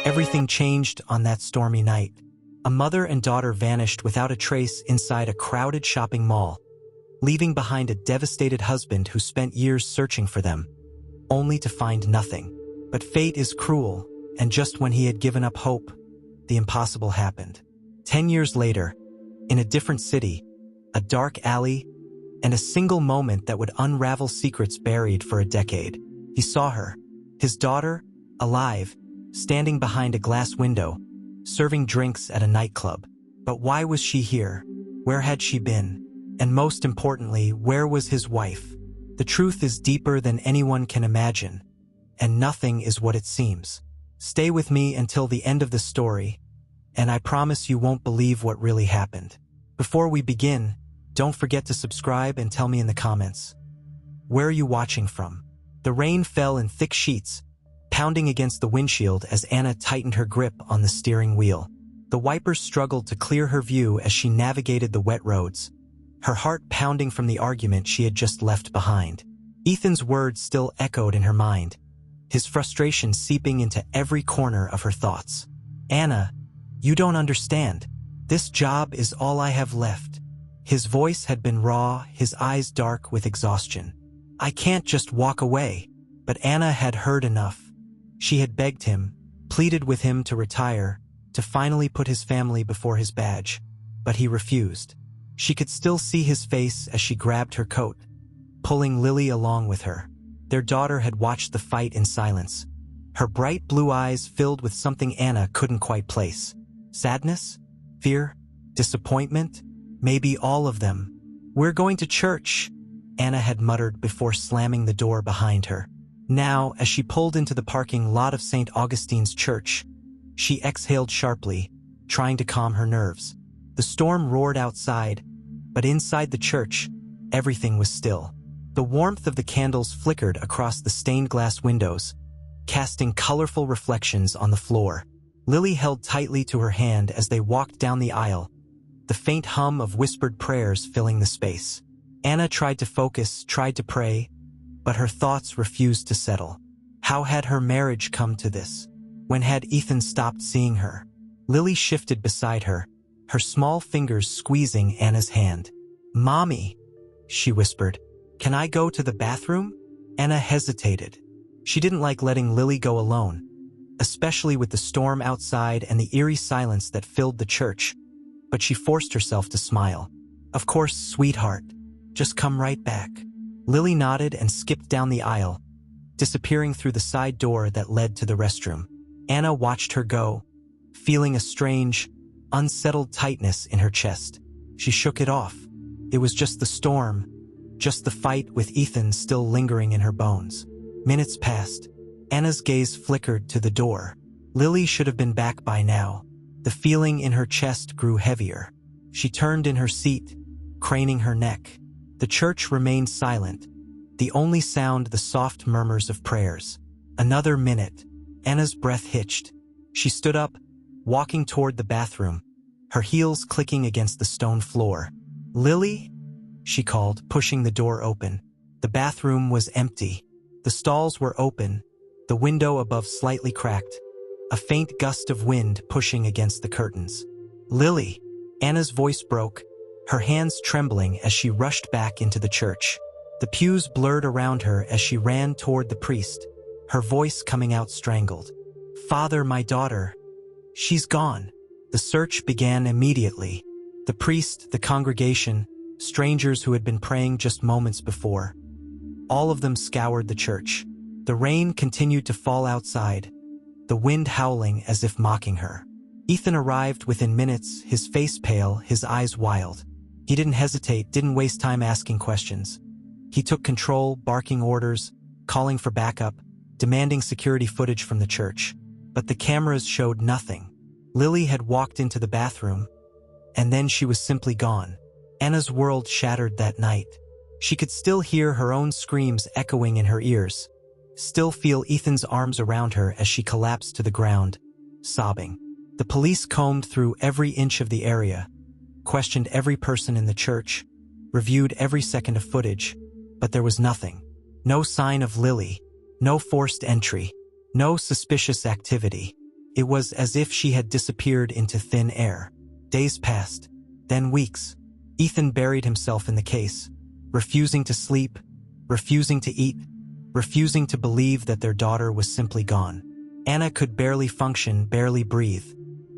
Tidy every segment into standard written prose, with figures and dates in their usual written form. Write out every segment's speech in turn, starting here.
Everything changed on that stormy night. A mother and daughter vanished without a trace inside a crowded shopping mall, leaving behind a devastated husband who spent years searching for them, only to find nothing. But fate is cruel, and just when he had given up hope, the impossible happened. 10 years later, in a different city, a dark alley, and a single moment that would unravel secrets buried for a decade. He saw her, his daughter, alive, standing behind a glass window, serving drinks at a nightclub. But why was she here? Where had she been? And most importantly, where was his wife? The truth is deeper than anyone can imagine, and nothing is what it seems. Stay with me until the end of the story, and I promise you won't believe what really happened. Before we begin, don't forget to subscribe and tell me in the comments. Where are you watching from? The rain fell in thick sheets, pounding against the windshield as Anna tightened her grip on the steering wheel. The wipers struggled to clear her view as she navigated the wet roads, her heart pounding from the argument she had just left behind. Ethan's words still echoed in her mind, his frustration seeping into every corner of her thoughts. "Anna, you don't understand. This job is all I have left." His voice had been raw, his eyes dark with exhaustion. "I can't just walk away." But Anna had heard enough. She had begged him, pleaded with him to retire, to finally put his family before his badge. But he refused. She could still see his face as she grabbed her coat, pulling Lily along with her. Their daughter had watched the fight in silence, her bright blue eyes filled with something Anna couldn't quite place. Sadness? Fear? Disappointment? Maybe all of them. "We're going to church," Anna had muttered before slamming the door behind her. Now, as she pulled into the parking lot of St. Augustine's Church, she exhaled sharply, trying to calm her nerves. The storm roared outside, but inside the church, everything was still. The warmth of the candles flickered across the stained glass windows, casting colorful reflections on the floor. Lily held tightly to her hand as they walked down the aisle, the faint hum of whispered prayers filling the space. Anna tried to focus, tried to pray, but her thoughts refused to settle. How had her marriage come to this? When had Ethan stopped seeing her? Lily shifted beside her, her small fingers squeezing Anna's hand. "Mommy," she whispered, "can I go to the bathroom?" Anna hesitated. She didn't like letting Lily go alone, especially with the storm outside and the eerie silence that filled the church, but she forced herself to smile. "Of course, sweetheart. Just come right back." Lily nodded and skipped down the aisle, disappearing through the side door that led to the restroom. Anna watched her go, feeling a strange, unsettled tightness in her chest. She shook it off. It was just the storm, just the fight with Ethan still lingering in her bones. Minutes passed. Anna's gaze flickered to the door. Lily should have been back by now. The feeling in her chest grew heavier. She turned in her seat, craning her neck. The church remained silent, the only sound the soft murmurs of prayers. Another minute. Anna's breath hitched. She stood up, walking toward the bathroom, her heels clicking against the stone floor. "Lily?" she called, pushing the door open. The bathroom was empty. The stalls were open, the window above slightly cracked, a faint gust of wind pushing against the curtains. "Lily!" Anna's voice broke, her hands trembling as she rushed back into the church. The pews blurred around her as she ran toward the priest, her voice coming out strangled. "Father, my daughter. She's gone." The search began immediately. The priest, the congregation, strangers who had been praying just moments before. All of them scoured the church. The rain continued to fall outside, the wind howling as if mocking her. Ethan arrived within minutes, his face pale, his eyes wild. He didn't hesitate, didn't waste time asking questions. He took control, barking orders, calling for backup, demanding security footage from the church. But the cameras showed nothing. Lily had walked into the bathroom, and then she was simply gone. Anna's world shattered that night. She could still hear her own screams echoing in her ears, still feel Ethan's arms around her as she collapsed to the ground, sobbing. The police combed through every inch of the area, questioned every person in the church, reviewed every second of footage, but there was nothing. No sign of Lily, no forced entry, no suspicious activity. It was as if she had disappeared into thin air. Days passed, then weeks. Ethan buried himself in the case, refusing to sleep, refusing to eat, refusing to believe that their daughter was simply gone. Anna could barely function, barely breathe.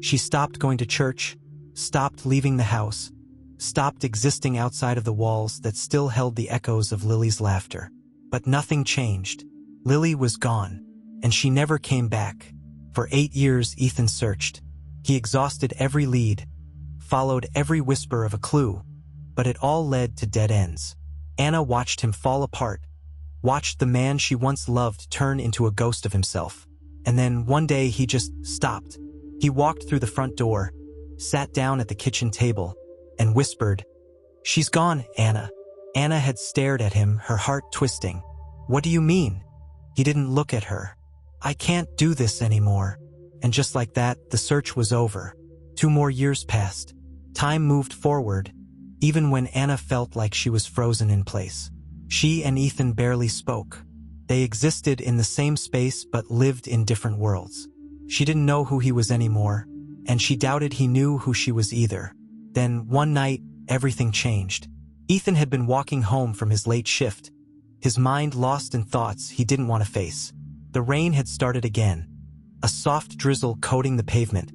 She stopped going to church, stopped leaving the house, stopped existing outside of the walls that still held the echoes of Lily's laughter. But nothing changed. Lily was gone, and she never came back. For 8 years, Ethan searched. He exhausted every lead, followed every whisper of a clue, but it all led to dead ends. Anna watched him fall apart, watched the man she once loved turn into a ghost of himself. And then one day he just stopped. He walked through the front door, sat down at the kitchen table, and whispered, "She's gone, Anna." Anna had stared at him, her heart twisting. "What do you mean?" He didn't look at her. "I can't do this anymore." And just like that, the search was over. 2 more years passed. Time moved forward, even when Anna felt like she was frozen in place. She and Ethan barely spoke. They existed in the same space but lived in different worlds. She didn't know who he was anymore, and she doubted he knew who she was either. Then, one night, everything changed. Ethan had been walking home from his late shift, his mind lost in thoughts he didn't want to face. The rain had started again, a soft drizzle coating the pavement,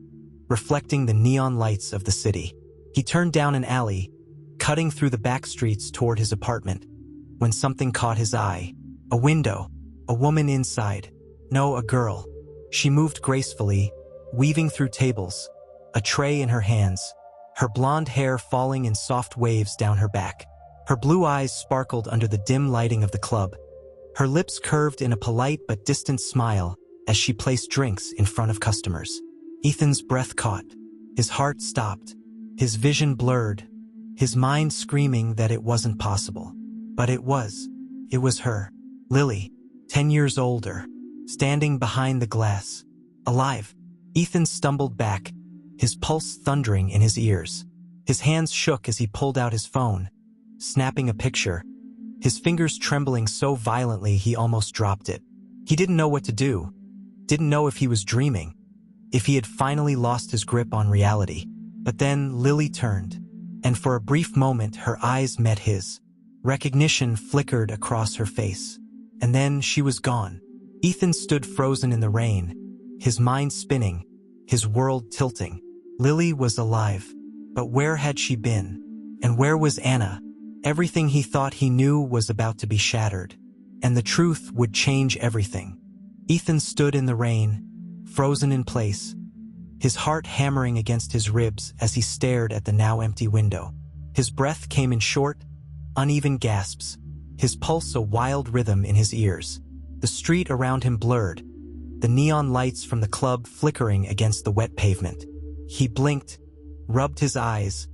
reflecting the neon lights of the city. He turned down an alley, cutting through the back streets toward his apartment, when something caught his eye. A window, a woman inside. No, a girl. She moved gracefully, weaving through tables, a tray in her hands, her blonde hair falling in soft waves down her back. Her blue eyes sparkled under the dim lighting of the club. Her lips curved in a polite but distant smile as she placed drinks in front of customers. Ethan's breath caught. His heart stopped. His vision blurred, his mind screaming that it wasn't possible. But it was. It was her. Lily, 10 years older, standing behind the glass. Alive. Ethan stumbled back, his pulse thundering in his ears. His hands shook as he pulled out his phone, snapping a picture, his fingers trembling so violently he almost dropped it. He didn't know what to do, didn't know if he was dreaming, if he had finally lost his grip on reality. But then Lily turned, and for a brief moment her eyes met his. Recognition flickered across her face, and then she was gone. Ethan stood frozen in the rain, his mind spinning, his world tilting. Lily was alive, but where had she been? And where was Anna? Everything he thought he knew was about to be shattered, and the truth would change everything. Ethan stood in the rain, frozen in place, his heart hammering against his ribs as he stared at the now empty window. His breath came in short, uneven gasps, his pulse a wild rhythm in his ears. The street around him blurred, the neon lights from the club flickering against the wet pavement. He blinked, rubbed his eyes,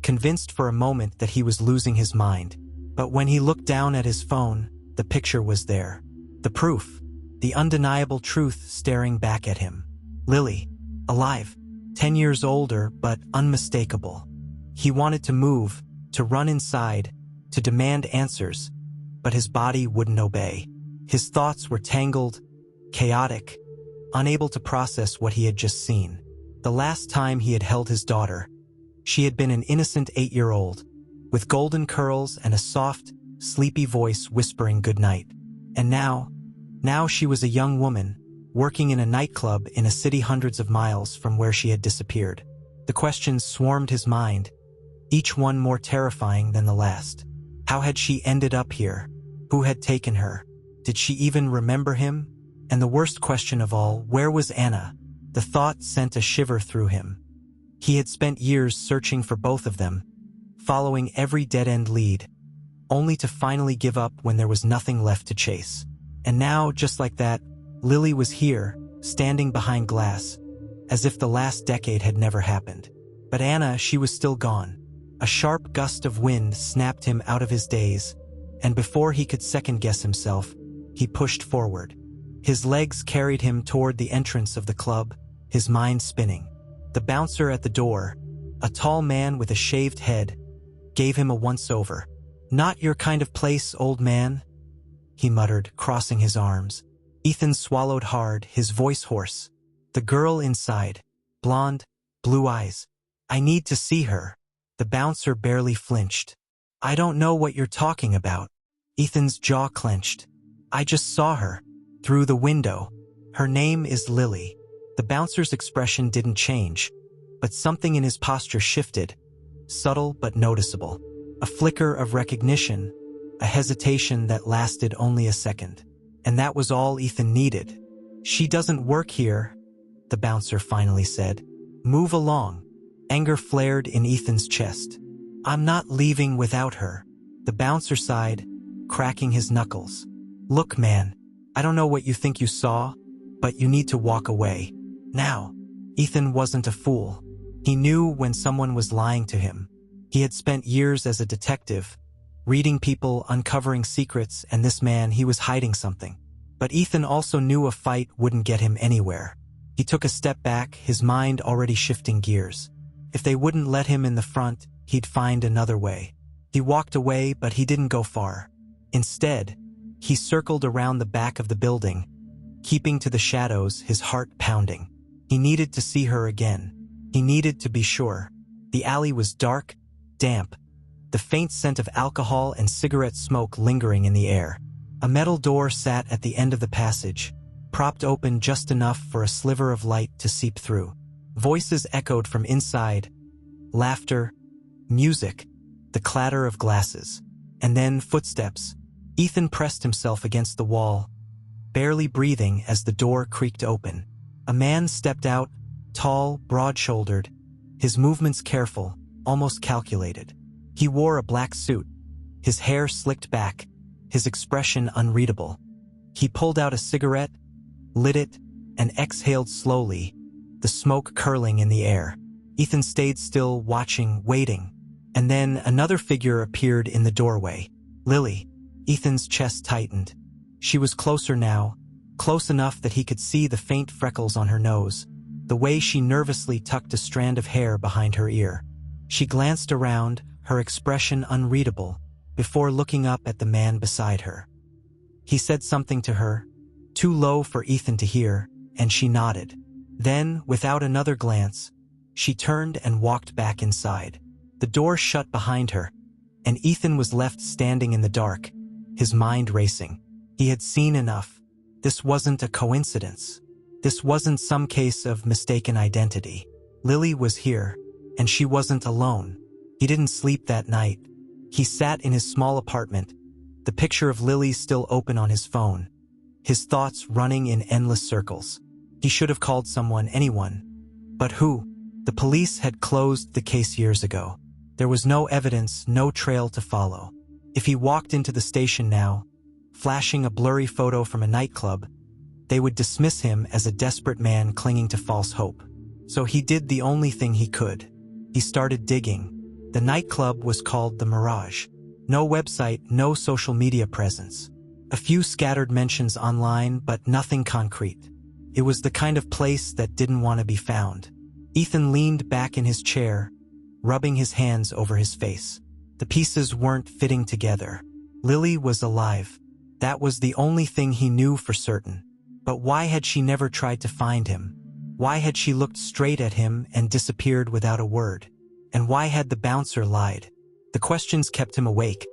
convinced for a moment that he was losing his mind. But when he looked down at his phone, the picture was there. The proof, the undeniable truth staring back at him. Lily, alive, 10 years older but unmistakable. He wanted to move, to run inside, to demand answers, but his body wouldn't obey. His thoughts were tangled, chaotic, unable to process what he had just seen. The last time he had held his daughter, she had been an innocent 8-year-old, with golden curls and a soft, sleepy voice whispering goodnight. And now she was a young woman, working in a nightclub in a city hundreds of miles from where she had disappeared. The questions swarmed his mind, each one more terrifying than the last. How had she ended up here? Who had taken her? Did she even remember him? And the worst question of all, where was Anna? The thought sent a shiver through him. He had spent years searching for both of them, following every dead-end lead, only to finally give up when there was nothing left to chase. And now, just like that, Lily was here, standing behind glass, as if the last decade had never happened. But Anna, she was still gone. A sharp gust of wind snapped him out of his daze, and before he could second-guess himself, he pushed forward. His legs carried him toward the entrance of the club, his mind spinning. The bouncer at the door, a tall man with a shaved head, gave him a once-over. "Not your kind of place, old man," he muttered, crossing his arms. Ethan swallowed hard, his voice hoarse. The girl inside. Blonde, blue eyes. I need to see her. The bouncer barely flinched. I don't know what you're talking about. Ethan's jaw clenched. I just saw her. Through the window. Her name is Lily. The bouncer's expression didn't change, but something in his posture shifted. Subtle but noticeable. A flicker of recognition. A hesitation that lasted only a second. And that was all Ethan needed. She doesn't work here, the bouncer finally said. Move along. Anger flared in Ethan's chest. I'm not leaving without her. The bouncer sighed, cracking his knuckles. Look, man, I don't know what you think you saw, but you need to walk away. Now. Ethan wasn't a fool. He knew when someone was lying to him. He had spent years as a detective, reading people, uncovering secrets, and this man, he was hiding something. But Ethan also knew a fight wouldn't get him anywhere. He took a step back, his mind already shifting gears. If they wouldn't let him in the front, he'd find another way. He walked away, but he didn't go far. Instead, he circled around the back of the building, keeping to the shadows, his heart pounding. He needed to see her again. He needed to be sure. The alley was dark, damp, the faint scent of alcohol and cigarette smoke lingering in the air. A metal door sat at the end of the passage, propped open just enough for a sliver of light to seep through. Voices echoed from inside. Laughter, music, the clatter of glasses. And then footsteps. Ethan pressed himself against the wall, barely breathing as the door creaked open. A man stepped out, tall, broad-shouldered, his movements careful, almost calculated. He wore a black suit, his hair slicked back, his expression unreadable. He pulled out a cigarette, lit it, and exhaled slowly, the smoke curling in the air. Ethan stayed still, watching, waiting. And then another figure appeared in the doorway. Lily. Ethan's chest tightened. She was closer now, close enough that he could see the faint freckles on her nose, the way she nervously tucked a strand of hair behind her ear. She glanced around, her expression unreadable, before looking up at the man beside her. He said something to her, too low for Ethan to hear, and she nodded. Then, without another glance, she turned and walked back inside. The door shut behind her, and Ethan was left standing in the dark, his mind racing. He had seen enough. This wasn't a coincidence. This wasn't some case of mistaken identity. Lily was here, and she wasn't alone. He didn't sleep that night. He sat in his small apartment, the picture of Lily still open on his phone, his thoughts running in endless circles. He should have called someone, anyone. But who? The police had closed the case years ago. There was no evidence, no trail to follow. If he walked into the station now, flashing a blurry photo from a nightclub, they would dismiss him as a desperate man clinging to false hope. So he did the only thing he could. He started digging. The nightclub was called The Mirage. No website, no social media presence. A few scattered mentions online, but nothing concrete. It was the kind of place that didn't want to be found. Ethan leaned back in his chair, rubbing his hands over his face. The pieces weren't fitting together. Lily was alive. That was the only thing he knew for certain. But why had she never tried to find him? Why had she looked straight at him and disappeared without a word? And why had the bouncer lied? The questions kept him awake,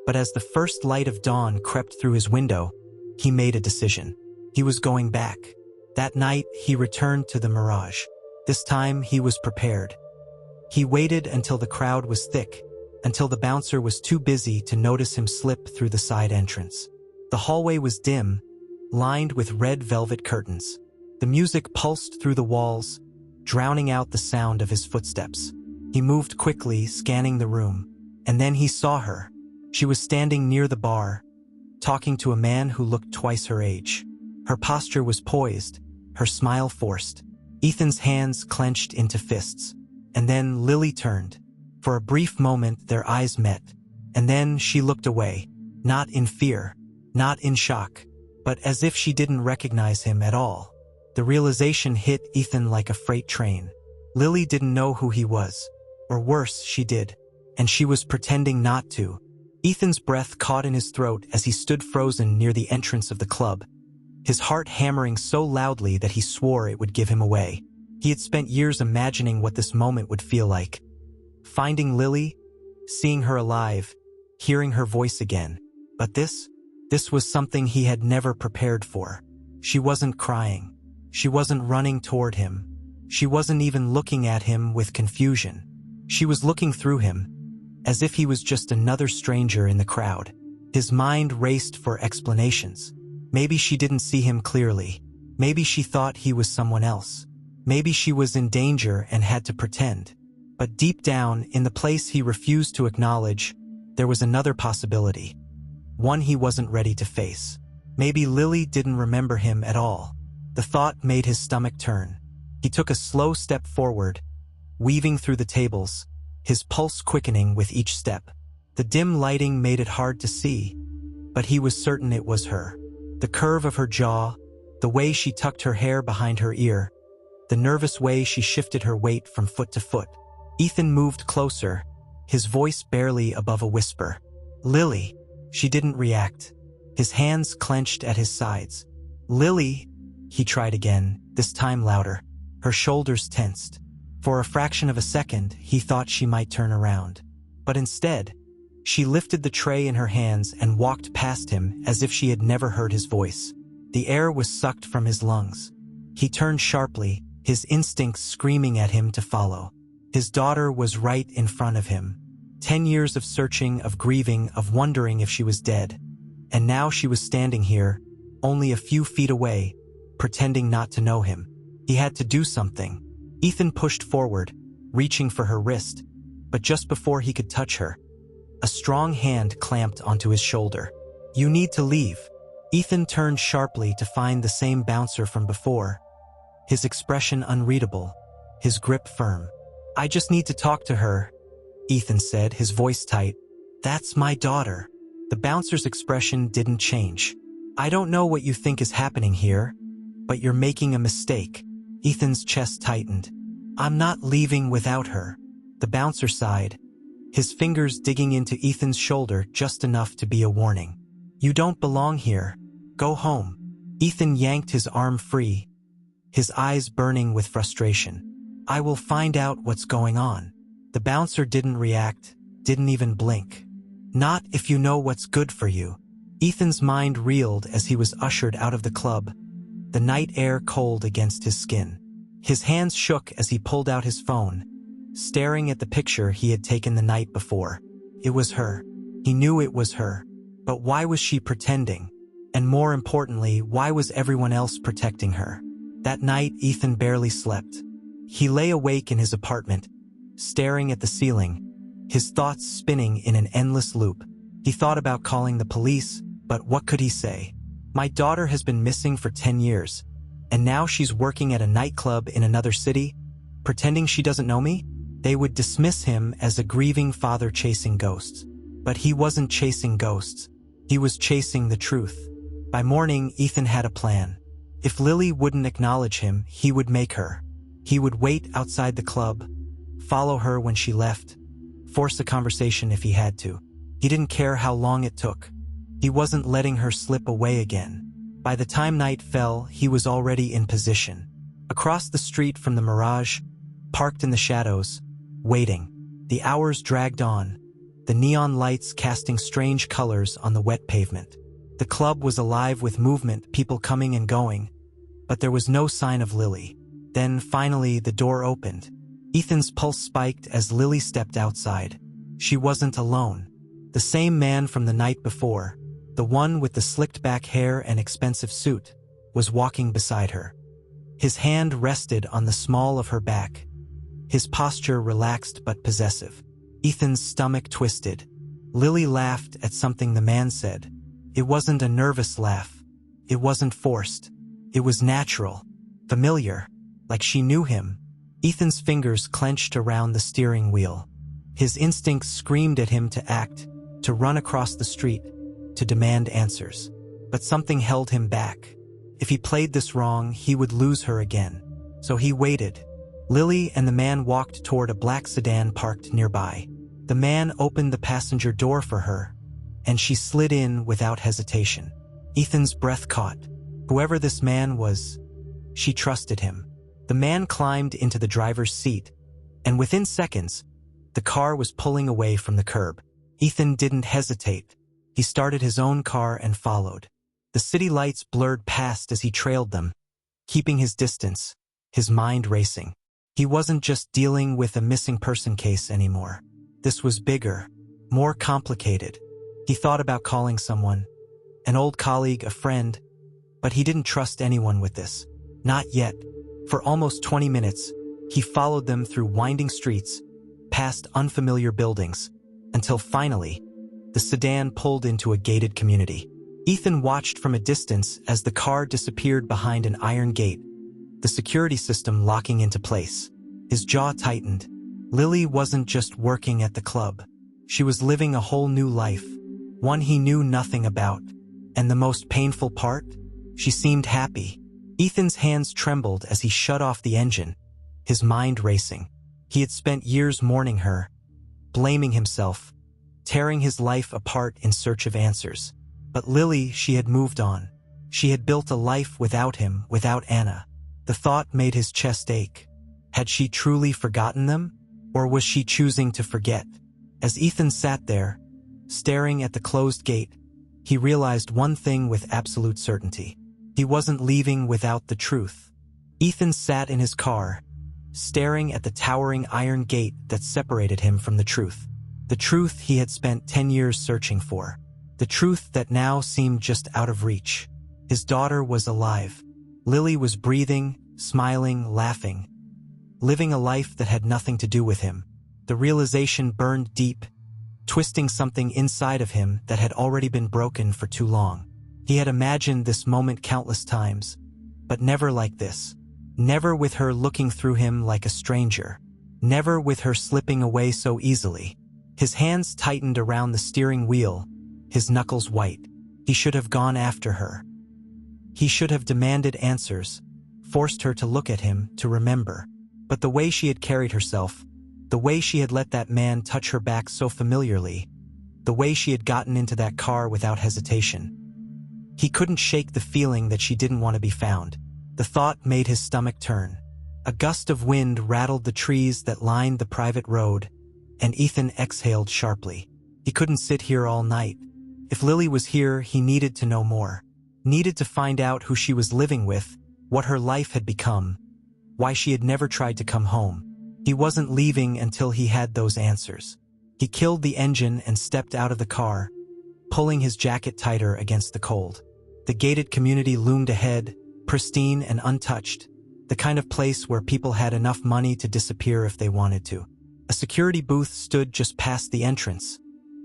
but as the first light of dawn crept through his window, he made a decision. He was going back. That night, he returned to the Mirage. This time, he was prepared. He waited until the crowd was thick, until the bouncer was too busy to notice him slip through the side entrance. The hallway was dim, lined with red velvet curtains. The music pulsed through the walls, drowning out the sound of his footsteps. He moved quickly, scanning the room, and then he saw her. She was standing near the bar, talking to a man who looked twice her age. Her posture was poised, her smile forced. Ethan's hands clenched into fists. And then Lily turned. For a brief moment, their eyes met. And then she looked away, not in fear, not in shock, but as if she didn't recognize him at all. The realization hit Ethan like a freight train. Lily didn't know who he was. Or worse, she did. And she was pretending not to. Ethan's breath caught in his throat as he stood frozen near the entrance of the club. his heart hammering so loudly that he swore it would give him away. He had spent years imagining what this moment would feel like. Finding Lily, seeing her alive, hearing her voice again. But this was something he had never prepared for. She wasn't crying. She wasn't running toward him. She wasn't even looking at him with confusion. She was looking through him, as if he was just another stranger in the crowd. His mind raced for explanations. Maybe she didn't see him clearly. Maybe she thought he was someone else. Maybe she was in danger and had to pretend. But deep down, in the place he refused to acknowledge, there was another possibility. One he wasn't ready to face. Maybe Lily didn't remember him at all. The thought made his stomach turn. He took a slow step forward, weaving through the tables, his pulse quickening with each step. The dim lighting made it hard to see, but he was certain it was her. The curve of her jaw, the way she tucked her hair behind her ear, the nervous way she shifted her weight from foot to foot. Ethan moved closer, his voice barely above a whisper. "Lily." She didn't react. His hands clenched at his sides. "Lily," he tried again, this time louder. Her shoulders tensed. For a fraction of a second, he thought she might turn around. But instead, she lifted the tray in her hands and walked past him as if she had never heard his voice. The air was sucked from his lungs. He turned sharply, his instincts screaming at him to follow. His daughter was right in front of him. 10 years of searching, of grieving, of wondering if she was dead. And now she was standing here, only a few feet away, pretending not to know him. He had to do something. Ethan pushed forward, reaching for her wrist, but just before he could touch her, a strong hand clamped onto his shoulder. "You need to leave." Ethan turned sharply to find the same bouncer from before, his expression unreadable, his grip firm. "I just need to talk to her," Ethan said, his voice tight. "That's my daughter." The bouncer's expression didn't change. "I don't know what you think is happening here, but you're making a mistake." Ethan's chest tightened. "I'm not leaving without her." The bouncer sighed, his fingers digging into Ethan's shoulder just enough to be a warning. "You don't belong here. Go home." Ethan yanked his arm free, his eyes burning with frustration. "I will find out what's going on." The bouncer didn't react, didn't even blink. "Not if you know what's good for you." Ethan's mind reeled as he was ushered out of the club, the night air cold against his skin. His hands shook as he pulled out his phone, staring at the picture he had taken the night before. It was her. He knew it was her. But why was she pretending? And more importantly, why was everyone else protecting her? That night, Ethan barely slept. He lay awake in his apartment, staring at the ceiling, his thoughts spinning in an endless loop. He thought about calling the police, but what could he say? "My daughter has been missing for 10 years, and now she's working at a nightclub in another city, pretending she doesn't know me?" They would dismiss him as a grieving father chasing ghosts. But he wasn't chasing ghosts. He was chasing the truth. By morning, Ethan had a plan. If Lily wouldn't acknowledge him, he would make her. He would wait outside the club, follow her when she left, force a conversation if he had to. He didn't care how long it took. He wasn't letting her slip away again. By the time night fell, he was already in position. Across the street from the Mirage, parked in the shadows, waiting. The hours dragged on, the neon lights casting strange colors on the wet pavement. The club was alive with movement, people coming and going, but there was no sign of Lily. Then, finally, the door opened. Ethan's pulse spiked as Lily stepped outside. She wasn't alone. The same man from the night before, the one with the slicked-back hair and expensive suit, was walking beside her. His hand rested on the small of her back, his posture relaxed but possessive. Ethan's stomach twisted. Lily laughed at something the man said. It wasn't a nervous laugh. It wasn't forced. It was natural, familiar, like she knew him. Ethan's fingers clenched around the steering wheel. His instincts screamed at him to act, to run across the street, to demand answers. But something held him back. If he played this wrong, he would lose her again. So he waited. Lily and the man walked toward a black sedan parked nearby. The man opened the passenger door for her, and she slid in without hesitation. Ethan's breath caught. Whoever this man was, she trusted him. The man climbed into the driver's seat, and within seconds, the car was pulling away from the curb. Ethan didn't hesitate. He started his own car and followed. The city lights blurred past as he trailed them, keeping his distance, his mind racing. He wasn't just dealing with a missing person case anymore. This was bigger, more complicated. He thought about calling someone, an old colleague, a friend, but he didn't trust anyone with this. Not yet. For almost 20 minutes, he followed them through winding streets, past unfamiliar buildings, until finally, the sedan pulled into a gated community. Ethan watched from a distance as the car disappeared behind an iron gate, the security system locking into place. His jaw tightened. Lily wasn't just working at the club. She was living a whole new life, one he knew nothing about. And the most painful part? She seemed happy. Ethan's hands trembled as he shut off the engine, his mind racing. He had spent years mourning her, blaming himself, tearing his life apart in search of answers. But Lily, she had moved on. She had built a life without him, without Anna. The thought made his chest ache. Had she truly forgotten them? Or was she choosing to forget? As Ethan sat there, staring at the closed gate, he realized one thing with absolute certainty. He wasn't leaving without the truth. Ethan sat in his car, staring at the towering iron gate that separated him from the truth. The truth he had spent 10 years searching for. The truth that now seemed just out of reach. His daughter was alive. Lily was breathing, smiling, laughing, living a life that had nothing to do with him. The realization burned deep, twisting something inside of him that had already been broken for too long. He had imagined this moment countless times, but never like this. Never with her looking through him like a stranger. Never with her slipping away so easily. His hands tightened around the steering wheel, his knuckles white. He should have gone after her. He should have demanded answers, forced her to look at him, to remember. But the way she had carried herself, the way she had let that man touch her back so familiarly, the way she had gotten into that car without hesitation. He couldn't shake the feeling that she didn't want to be found. The thought made his stomach turn. A gust of wind rattled the trees that lined the private road, and Ethan exhaled sharply. He couldn't sit here all night. If Lily was here, he needed to know more. Needed to find out who she was living with, what her life had become, why she had never tried to come home. He wasn't leaving until he had those answers. He killed the engine and stepped out of the car, pulling his jacket tighter against the cold. The gated community loomed ahead, pristine and untouched, the kind of place where people had enough money to disappear if they wanted to. A security booth stood just past the entrance,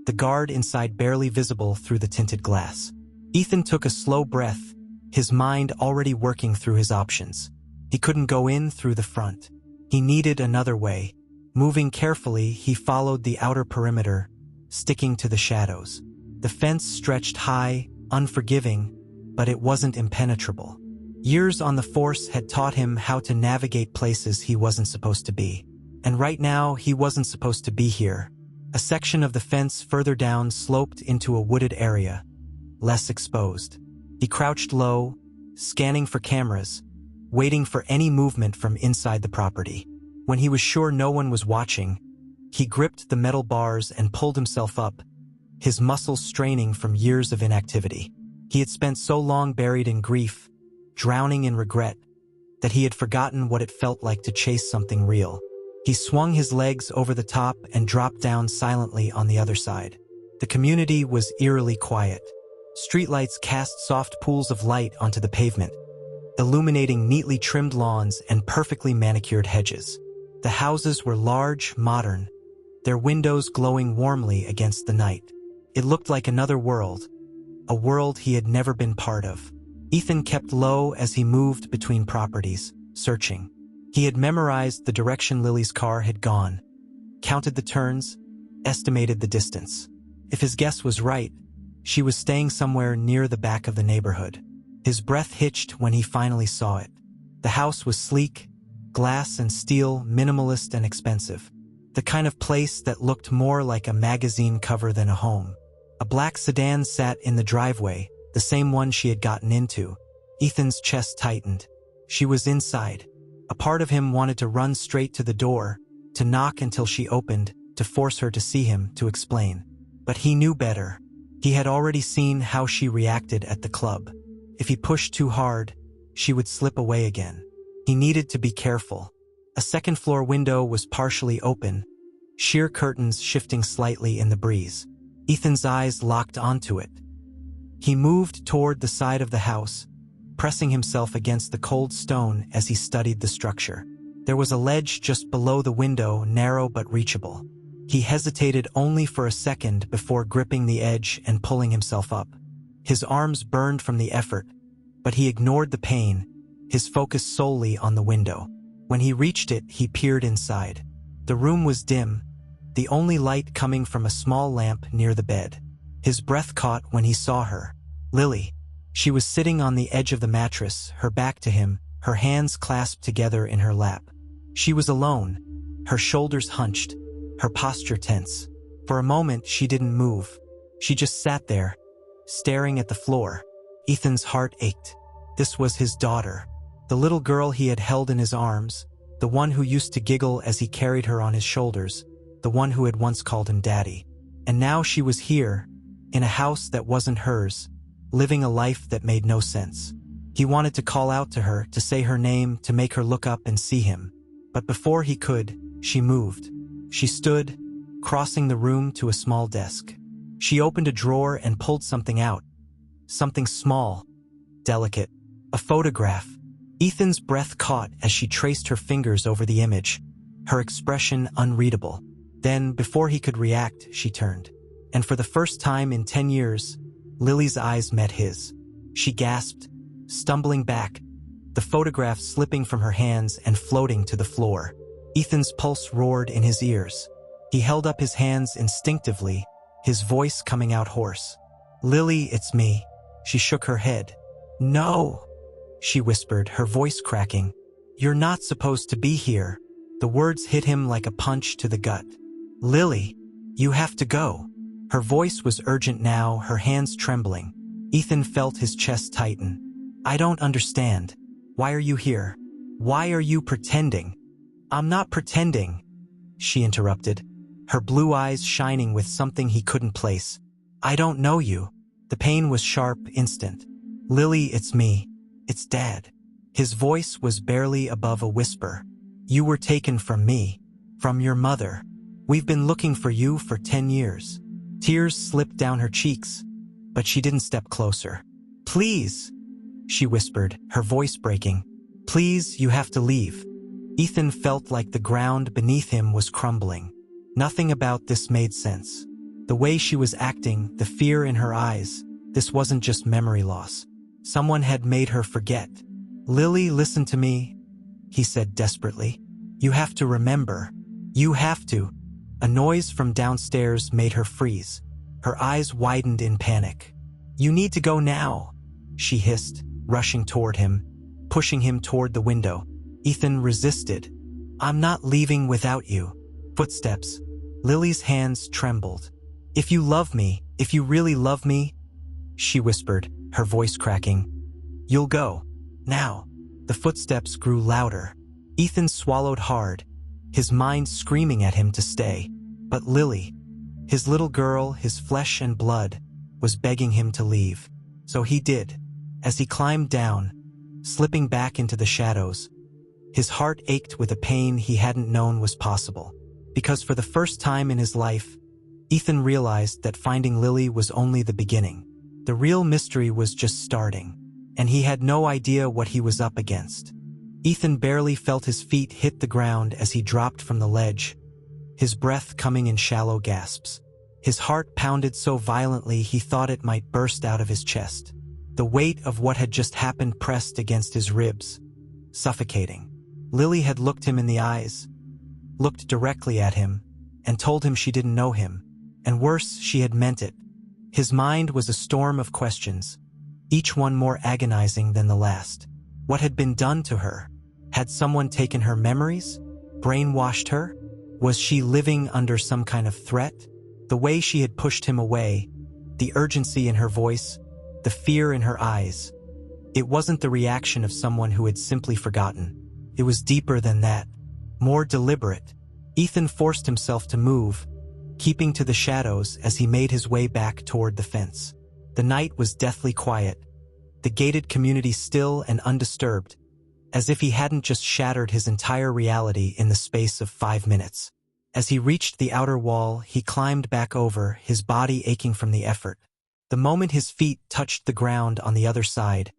the guard inside barely visible through the tinted glass. Ethan took a slow breath, his mind already working through his options. He couldn't go in through the front. He needed another way. Moving carefully, he followed the outer perimeter, sticking to the shadows. The fence stretched high, unforgiving, but it wasn't impenetrable. Years on the force had taught him how to navigate places he wasn't supposed to be. And right now, he wasn't supposed to be here. A section of the fence further down sloped into a wooded area, less exposed. He crouched low, scanning for cameras, waiting for any movement from inside the property. When he was sure no one was watching, he gripped the metal bars and pulled himself up, his muscles straining from years of inactivity. He had spent so long buried in grief, drowning in regret, that he had forgotten what it felt like to chase something real. He swung his legs over the top and dropped down silently on the other side. The community was eerily quiet. Streetlights cast soft pools of light onto the pavement, illuminating neatly trimmed lawns and perfectly manicured hedges. The houses were large, modern, their windows glowing warmly against the night. It looked like another world, a world he had never been part of. Ethan kept low as he moved between properties, searching. He had memorized the direction Lily's car had gone, counted the turns, estimated the distance. If his guess was right, she was staying somewhere near the back of the neighborhood. His breath hitched when he finally saw it. The house was sleek, glass and steel, minimalist and expensive. The kind of place that looked more like a magazine cover than a home. A black sedan sat in the driveway, the same one she had gotten into. Ethan's chest tightened. She was inside. A part of him wanted to run straight to the door, to knock until she opened, to force her to see him, to explain. But he knew better. He had already seen how she reacted at the club. If he pushed too hard, she would slip away again. He needed to be careful. A second-floor window was partially open, sheer curtains shifting slightly in the breeze. Ethan's eyes locked onto it. He moved toward the side of the house, pressing himself against the cold stone as he studied the structure. There was a ledge just below the window, narrow but reachable. He hesitated only for a second before gripping the edge and pulling himself up. His arms burned from the effort, but he ignored the pain, his focus solely on the window. When he reached it, he peered inside. The room was dim, the only light coming from a small lamp near the bed. His breath caught when he saw her. Lily. She was sitting on the edge of the mattress, her back to him, her hands clasped together in her lap. She was alone, her shoulders hunched, her posture tense. For a moment, she didn't move. She just sat there, staring at the floor. Ethan's heart ached. This was his daughter, the little girl he had held in his arms, the one who used to giggle as he carried her on his shoulders, the one who had once called him daddy. And now she was here, in a house that wasn't hers, living a life that made no sense. He wanted to call out to her, to say her name, to make her look up and see him. But before he could, she moved. She stood, crossing the room to a small desk. She opened a drawer and pulled something out. Something small, delicate. A photograph. Ethan's breath caught as she traced her fingers over the image, her expression unreadable. Then, before he could react, she turned. And for the first time in 10 years, Lily's eyes met his. She gasped, stumbling back, the photograph slipping from her hands and floating to the floor. Ethan's pulse roared in his ears. He held up his hands instinctively, his voice coming out hoarse. "Lily, it's me." She shook her head. "No," she whispered, her voice cracking. "You're not supposed to be here." The words hit him like a punch to the gut. "Lily, you have to go." Her voice was urgent now, her hands trembling. Ethan felt his chest tighten. "I don't understand. Why are you here? Why are you pretending?" "I'm not pretending," she interrupted, her blue eyes shining with something he couldn't place. "I don't know you." The pain was sharp, instant. "Lily, it's me. It's Dad." His voice was barely above a whisper. "You were taken from me. From your mother. We've been looking for you for 10 years. Tears slipped down her cheeks, but she didn't step closer. "Please," she whispered, her voice breaking. "Please, you have to leave." Ethan felt like the ground beneath him was crumbling. Nothing about this made sense. The way she was acting, the fear in her eyes, this wasn't just memory loss. Someone had made her forget. "Lily, listen to me," he said desperately. "You have to remember. You have to." A noise from downstairs made her freeze. Her eyes widened in panic. "You need to go now," she hissed, rushing toward him, pushing him toward the window. Ethan resisted. "I'm not leaving without you." Footsteps. Lily's hands trembled. "If you love me, if you really love me," she whispered, her voice cracking, "you'll go. Now." The footsteps grew louder. Ethan swallowed hard, his mind screaming at him to stay. But Lily, his little girl, his flesh and blood, was begging him to leave. So he did. As he climbed down, slipping back into the shadows, his heart ached with a pain he hadn't known was possible. Because for the first time in his life, Ethan realized that finding Lily was only the beginning. The real mystery was just starting, and he had no idea what he was up against. Ethan barely felt his feet hit the ground as he dropped from the ledge, his breath coming in shallow gasps. His heart pounded so violently he thought it might burst out of his chest. The weight of what had just happened pressed against his ribs, suffocating. Lily had looked him in the eyes, looked directly at him, and told him she didn't know him. And worse, she had meant it. His mind was a storm of questions, each one more agonizing than the last. What had been done to her? Had someone taken her memories? Brainwashed her? Was she living under some kind of threat? The way she had pushed him away, the urgency in her voice, the fear in her eyes. It wasn't the reaction of someone who had simply forgotten. It was deeper than that, more deliberate. Ethan forced himself to move, keeping to the shadows as he made his way back toward the fence. The night was deathly quiet, the gated community still and undisturbed, as if he hadn't just shattered his entire reality in the space of 5 minutes. As he reached the outer wall, he climbed back over, his body aching from the effort. The moment his feet touched the ground on the other side,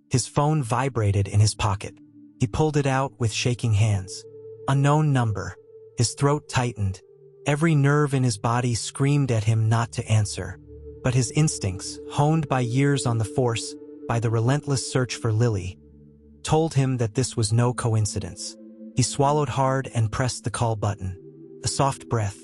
his phone vibrated in his pocket. He pulled it out with shaking hands. Unknown number. His throat tightened. Every nerve in his body screamed at him not to answer. But his instincts, honed by years on the force, by the relentless search for Lily, told him that this was no coincidence. He swallowed hard and pressed the call button. A soft breath.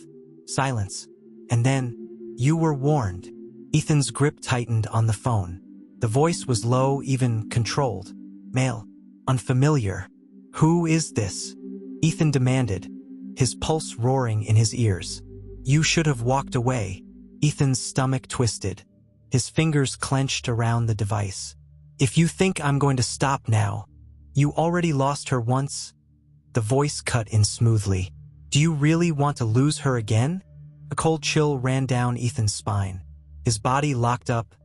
Silence. And then, "You were warned." Ethan's grip tightened on the phone. The voice was low, even controlled. "Male. Unfamiliar. Who is this?" Ethan demanded, his pulse roaring in his ears. "You should have walked away." Ethan's stomach twisted. His fingers clenched around the device. "If you think I'm going to stop now, you already lost her once." The voice cut in smoothly. "Do you really want to lose her again?" A cold chill ran down Ethan's spine. His body locked up,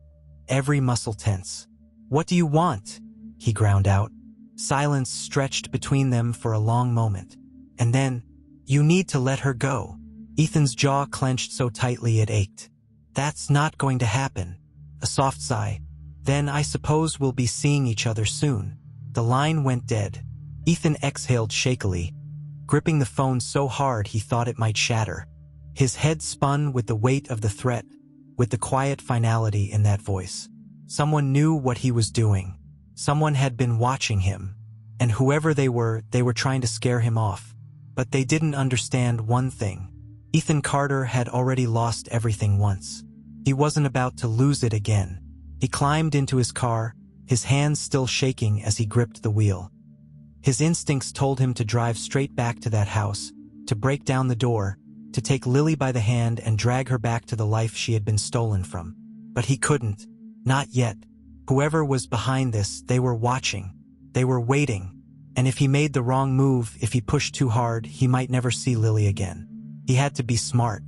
every muscle tense. "What do you want?" he ground out. Silence stretched between them for a long moment. And then, "You need to let her go." Ethan's jaw clenched so tightly it ached. "That's not going to happen." A soft sigh. "Then I suppose we'll be seeing each other soon." The line went dead. Ethan exhaled shakily, gripping the phone so hard he thought it might shatter. His head spun with the weight of the threat, with the quiet finality in that voice. Someone knew what he was doing. Someone had been watching him. And whoever they were trying to scare him off. But they didn't understand one thing. Ethan Carter had already lost everything once. He wasn't about to lose it again. He climbed into his car, his hands still shaking as he gripped the wheel. His instincts told him to drive straight back to that house, to break down the door, to take Lily by the hand and drag her back to the life she had been stolen from. But he couldn't. Not yet. Whoever was behind this, they were watching. They were waiting. And if he made the wrong move, if he pushed too hard, he might never see Lily again. He had to be smart.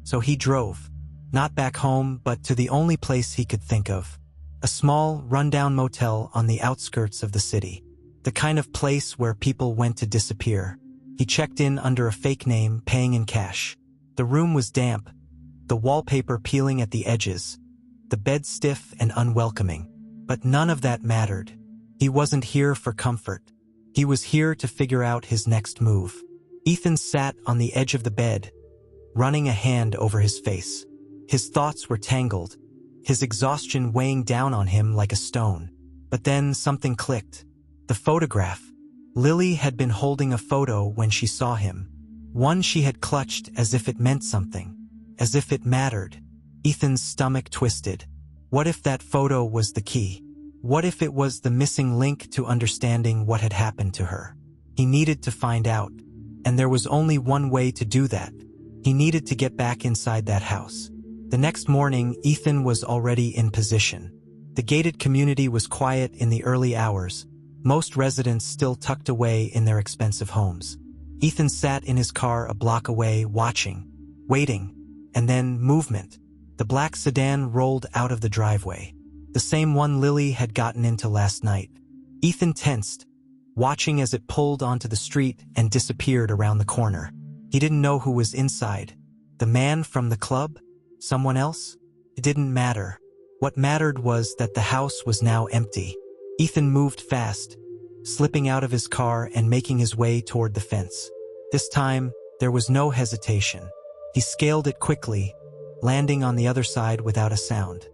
So he drove. Not back home, but to the only place he could think of. A small, rundown motel on the outskirts of the city. The kind of place where people went to disappear. He checked in under a fake name, paying in cash. The room was damp, the wallpaper peeling at the edges, the bed stiff and unwelcoming. But none of that mattered. He wasn't here for comfort. He was here to figure out his next move. Ethan sat on the edge of the bed, running a hand over his face. His thoughts were tangled, his exhaustion weighing down on him like a stone. But then something clicked. The photograph. Lily had been holding a photo when she saw him. One she had clutched as if it meant something, as if it mattered. Ethan's stomach twisted. What if that photo was the key? What if it was the missing link to understanding what had happened to her? He needed to find out. And there was only one way to do that. He needed to get back inside that house. The next morning, Ethan was already in position. The gated community was quiet in the early hours, most residents still tucked away in their expensive homes. Ethan sat in his car a block away, watching, waiting, and then movement. The black sedan rolled out of the driveway, the same one Lily had gotten into last night. Ethan tensed, watching as it pulled onto the street and disappeared around the corner. He didn't know who was inside. The man from the club? Someone else? It didn't matter. What mattered was that the house was now empty. Ethan moved fast, slipping out of his car and making his way toward the fence. This time, there was no hesitation. He scaled it quickly, landing on the other side without a sound.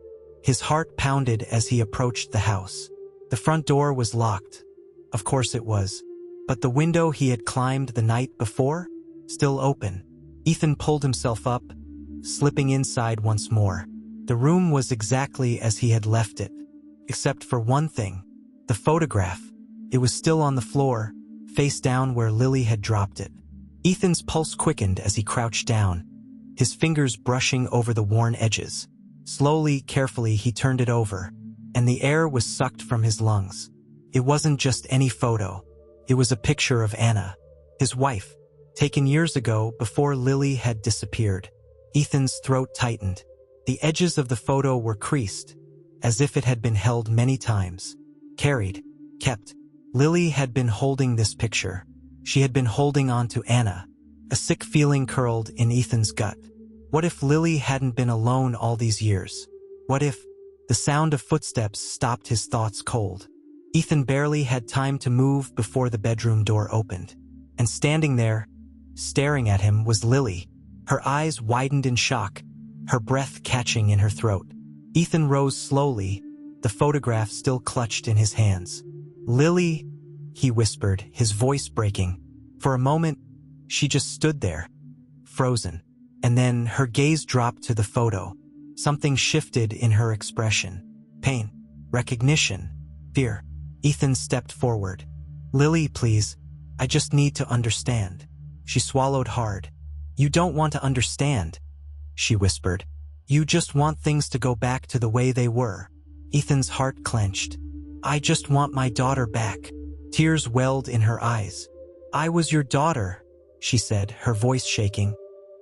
His heart pounded as he approached the house. The front door was locked. Of course it was. But the window he had climbed the night before? Still open. Ethan pulled himself up, slipping inside once more. The room was exactly as he had left it, except for one thing. The photograph. It was still on the floor, face down where Lily had dropped it. Ethan's pulse quickened as he crouched down, his fingers brushing over the worn edges. Slowly, carefully, he turned it over. and the air was sucked from his lungs. It wasn't just any photo. It was a picture of Anna, his wife, taken years ago before Lily had disappeared. Ethan's throat tightened. The edges of the photo were creased, as if it had been held many times. Carried, kept. Lily had been holding this picture. She had been holding on to Anna. A sick feeling curled in Ethan's gut. What if Lily hadn't been alone all these years? What if the sound of footsteps stopped his thoughts cold? Ethan barely had time to move before the bedroom door opened. And standing there, staring at him, was Lily. Her eyes widened in shock, her breath catching in her throat. Ethan rose slowly, the photograph still clutched in his hands. "Lily," he whispered, his voice breaking. For a moment, she just stood there, frozen. And then her gaze dropped to the photo. Something shifted in her expression. Pain, recognition, fear. Ethan stepped forward. "Lily, please. I just need to understand." She swallowed hard. "You don't want to understand," she whispered. "You just want things to go back to the way they were." Ethan's heart clenched. "I just want my daughter back." Tears welled in her eyes. "I was your daughter," she said, her voice shaking.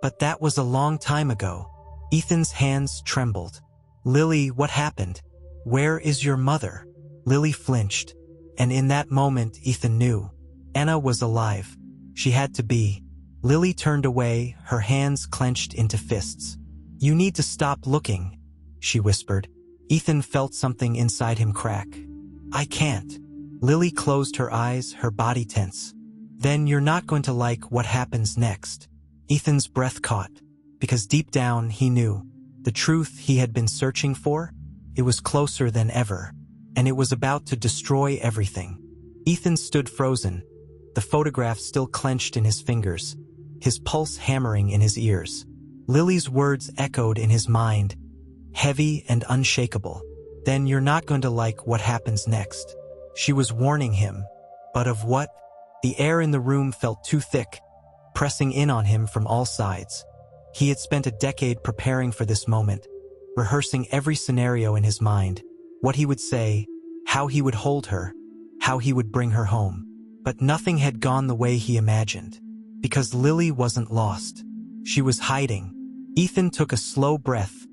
"But that was a long time ago." Ethan's hands trembled. "Lily, what happened? Where is your mother?" Lily flinched, and in that moment Ethan knew. Anna was alive. She had to be. Lily turned away, her hands clenched into fists. "You need to stop looking," she whispered. Ethan felt something inside him crack. "I can't." Lily closed her eyes, her body tense. "Then you're not going to like what happens next." Ethan's breath caught, because deep down he knew. The truth he had been searching for, it was closer than ever, and it was about to destroy everything. Ethan stood frozen, the photograph still clenched in his fingers, his pulse hammering in his ears. Lily's words echoed in his mind, heavy and unshakable. "Then you're not going to like what happens next." She was warning him, but of what? The air in the room felt too thick, pressing in on him from all sides. He had spent a decade preparing for this moment, rehearsing every scenario in his mind, what he would say, how he would hold her, how he would bring her home. But nothing had gone the way he imagined, because Lily wasn't lost. She was hiding. Ethan took a slow breath,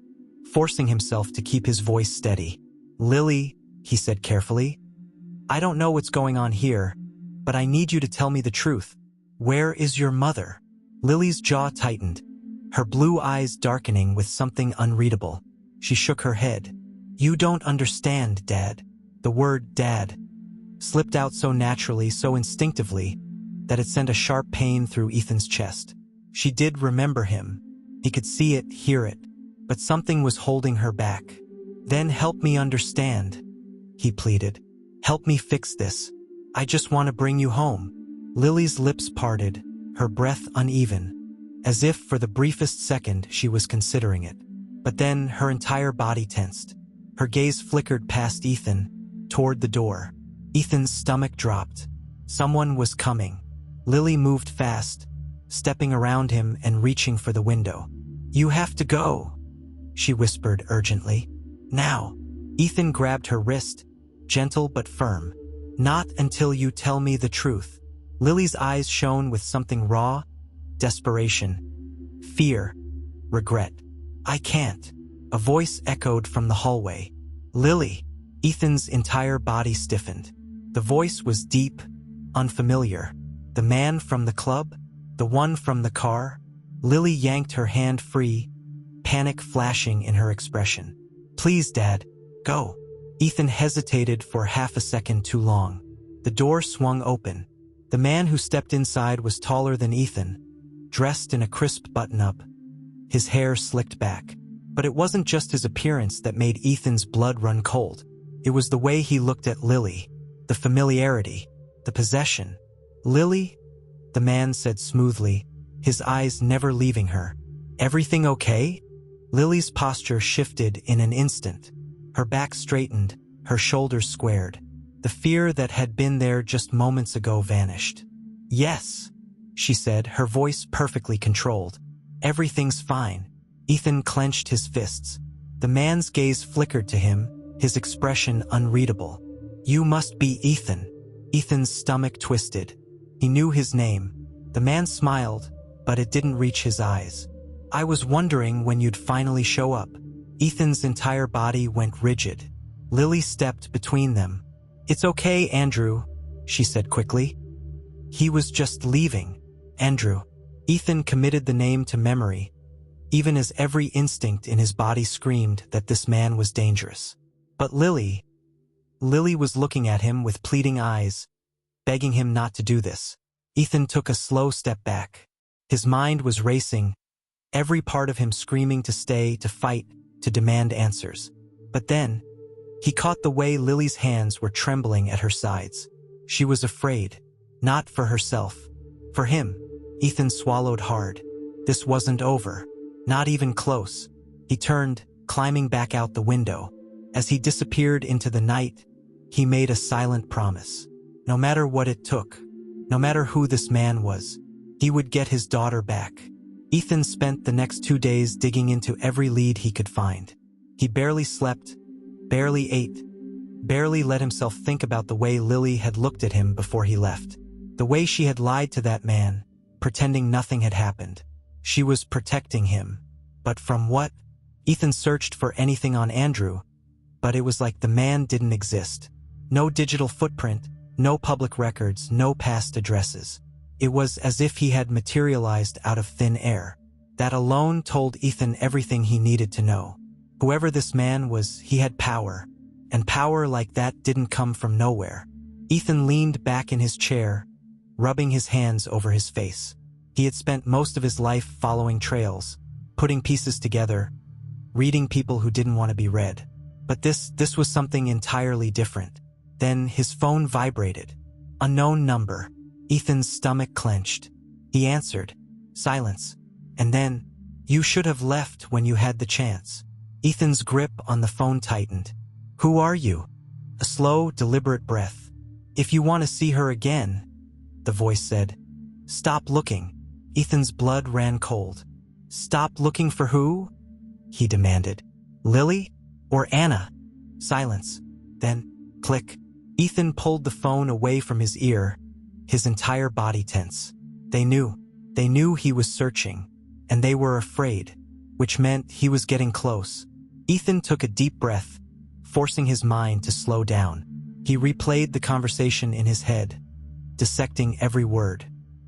forcing himself to keep his voice steady. "Lily," he said carefully, "I don't know what's going on here, but I need you to tell me the truth. Where is your mother?" Lily's jaw tightened, her blue eyes darkening with something unreadable. She shook her head. "You don't understand, Dad." The word "Dad" slipped out so naturally, so instinctively, that it sent a sharp pain through Ethan's chest. She did remember him. He could see it, hear it, but something was holding her back. "Then help me understand," he pleaded. "Help me fix this. I just want to bring you home." Lily's lips parted, her breath uneven, as if for the briefest second she was considering it. But then her entire body tensed. Her gaze flickered past Ethan, toward the door. Ethan's stomach dropped. Someone was coming. Lily moved fast, stepping around him and reaching for the window. "You have to go," she whispered urgently. "Now." Ethan grabbed her wrist, gentle but firm. "Not until you tell me the truth." Lily's eyes shone with something raw, desperation, fear, regret. "I can't." A voice echoed from the hallway. "Lily." Ethan's entire body stiffened. The voice was deep, unfamiliar. The man from the club? The one from the car? Lily yanked her hand free, panic flashing in her expression. "Please, Dad, go." Ethan hesitated for half a second too long. The door swung open. The man who stepped inside was taller than Ethan, dressed in a crisp button-up, his hair slicked back. But it wasn't just his appearance that made Ethan's blood run cold. It was the way he looked at Lily, the familiarity, the possession. "Lily?" the man said smoothly, his eyes never leaving her. "Everything okay?" Lily's posture shifted in an instant. Her back straightened, her shoulders squared. The fear that had been there just moments ago vanished. "Yes," she said, her voice perfectly controlled. "Everything's fine." Ethan clenched his fists. The man's gaze flickered to him, his expression unreadable. "You must be Ethan." Ethan's stomach twisted. He knew his name. The man smiled, but it didn't reach his eyes. "I was wondering when you'd finally show up." Ethan's entire body went rigid. Lily stepped between them. "It's okay, Andrew," she said quickly. "He was just leaving." Andrew. Ethan committed the name to memory, even as every instinct in his body screamed that this man was dangerous. But Lily was looking at him with pleading eyes, begging him not to do this. Ethan took a slow step back. His mind was racing, every part of him screaming to stay, to fight, to demand answers. But then, he caught the way Lily's hands were trembling at her sides. She was afraid, not for herself, for him. Ethan swallowed hard. This wasn't over, not even close. He turned, climbing back out the window. As he disappeared into the night, he made a silent promise. No matter what it took, no matter who this man was, he would get his daughter back. Ethan spent the next 2 days digging into every lead he could find. He barely slept, barely ate, barely let himself think about the way Lily had looked at him before he left. The way she had lied to that man, pretending nothing had happened. She was protecting him. But from what? Ethan searched for anything on Andrew, but it was like the man didn't exist. No digital footprint, no public records, no past addresses. It was as if he had materialized out of thin air. That alone told Ethan everything he needed to know. Whoever this man was, he had power, and power like that didn't come from nowhere. Ethan leaned back in his chair, rubbing his hands over his face. He had spent most of his life following trails, putting pieces together, reading people who didn't want to be read. But this was something entirely different. Then his phone vibrated. Unknown number. Ethan's stomach clenched. He answered. Silence. And then, "You should have left when you had the chance." Ethan's grip on the phone tightened. "Who are you?" A slow, deliberate breath. "If you want to see her again," the voice said. "Stop looking." Ethan's blood ran cold. "Stop looking for who?" he demanded. "Lily? Or Anna?" Silence. Then, click. Ethan pulled the phone away from his ear, his entire body tense. They knew he was searching, and they were afraid, which meant he was getting close. Ethan took a deep breath, forcing his mind to slow down. He replayed the conversation in his head, dissecting every word.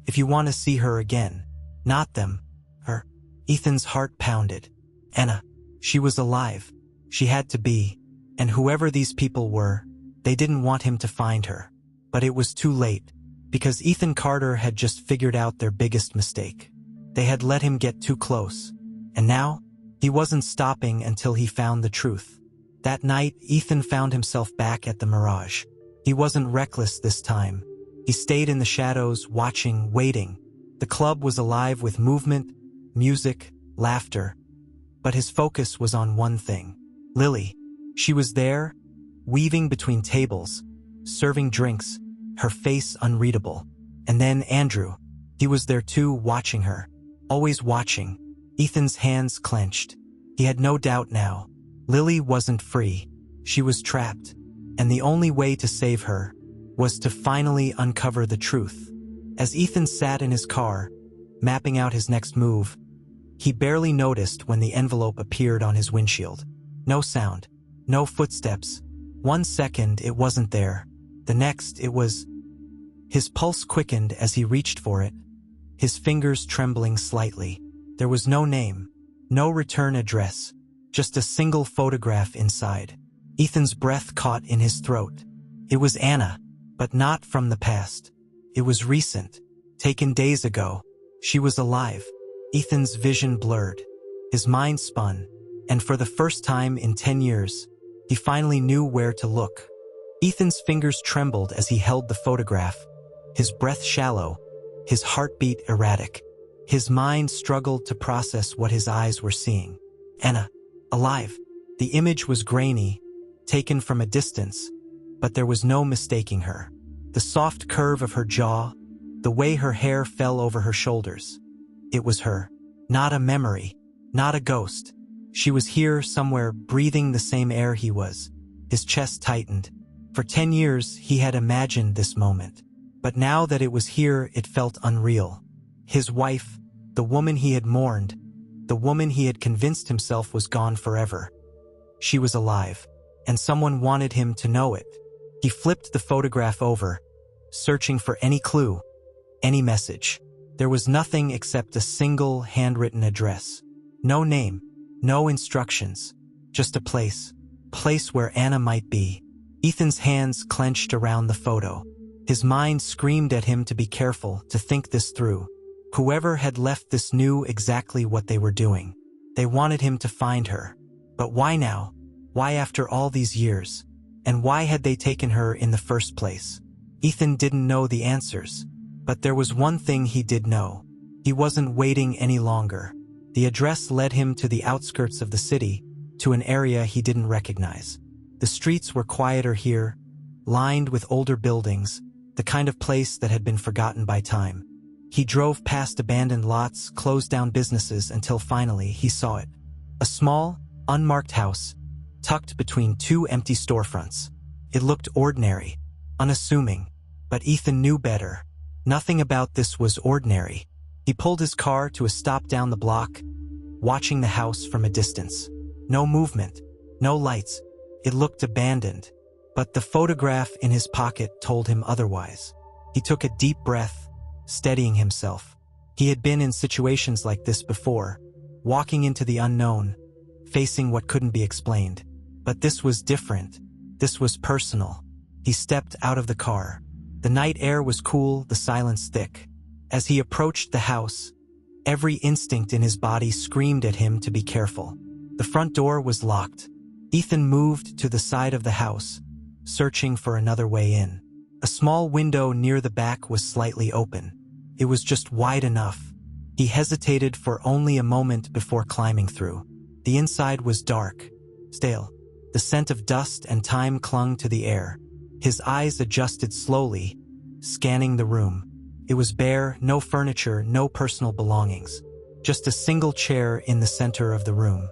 "If you want to see her again, not them, her." Ethan's heart pounded. Anna. She was alive. She had to be. And whoever these people were, they didn't want him to find her. But it was too late, because Ethan Carter had just figured out their biggest mistake. They had let him get too close. And now, he wasn't stopping until he found the truth. That night, Ethan found himself back at the Mirage. He wasn't reckless this time. He stayed in the shadows, watching, waiting. The club was alive with movement, music, laughter. But his focus was on one thing. Lily. She was there, weaving between tables, serving drinks, her face unreadable. And then Andrew. He was there too, watching her. Always watching. Ethan's hands clenched. He had no doubt now. Lily wasn't free. She was trapped. And the only way to save her was to finally uncover the truth. As Ethan sat in his car, mapping out his next move, he barely noticed when the envelope appeared on his windshield. No sound. No footsteps. 1 second, it wasn't there. The next, it was. His pulse quickened as he reached for it, his fingers trembling slightly. There was no name, no return address, just a single photograph inside. Ethan's breath caught in his throat. It was Anna, but not from the past. It was recent, taken days ago. She was alive. Ethan's vision blurred. His mind spun, and for the first time in 10 years, he finally knew where to look. Ethan's fingers trembled as he held the photograph, his breath shallow, his heartbeat erratic. His mind struggled to process what his eyes were seeing. Anna, alive. The image was grainy, taken from a distance, but there was no mistaking her. The soft curve of her jaw, the way her hair fell over her shoulders. It was her. Not a memory, not a ghost. She was here somewhere, breathing the same air he was. His chest tightened. For 10 years, he had imagined this moment. But now that it was here, it felt unreal. His wife, the woman he had mourned, the woman he had convinced himself was gone forever. She was alive, and someone wanted him to know it. He flipped the photograph over, searching for any clue, any message. There was nothing except a single handwritten address. No name, no instructions, just a place where Anna might be. Ethan's hands clenched around the photo. His mind screamed at him to be careful, to think this through. Whoever had left this knew exactly what they were doing. They wanted him to find her. But why now? Why after all these years? And why had they taken her in the first place? Ethan didn't know the answers. But there was one thing he did know. He wasn't waiting any longer. The address led him to the outskirts of the city, to an area he didn't recognize. The streets were quieter here, lined with older buildings, the kind of place that had been forgotten by time. He drove past abandoned lots, closed down businesses, until finally he saw it. A small, unmarked house, tucked between two empty storefronts. It looked ordinary, unassuming, but Ethan knew better. Nothing about this was ordinary. He pulled his car to a stop down the block, watching the house from a distance. No movement, no lights. It looked abandoned, but the photograph in his pocket told him otherwise. He took a deep breath, steadying himself. He had been in situations like this before, walking into the unknown, facing what couldn't be explained. But this was different. This was personal. He stepped out of the car. The night air was cool, the silence thick. As he approached the house, every instinct in his body screamed at him to be careful. The front door was locked. Ethan moved to the side of the house, searching for another way in. A small window near the back was slightly open. It was just wide enough. He hesitated for only a moment before climbing through. The inside was dark, stale. The scent of dust and time clung to the air. His eyes adjusted slowly, scanning the room. It was bare, no furniture, no personal belongings. Just a single chair in the center of the room.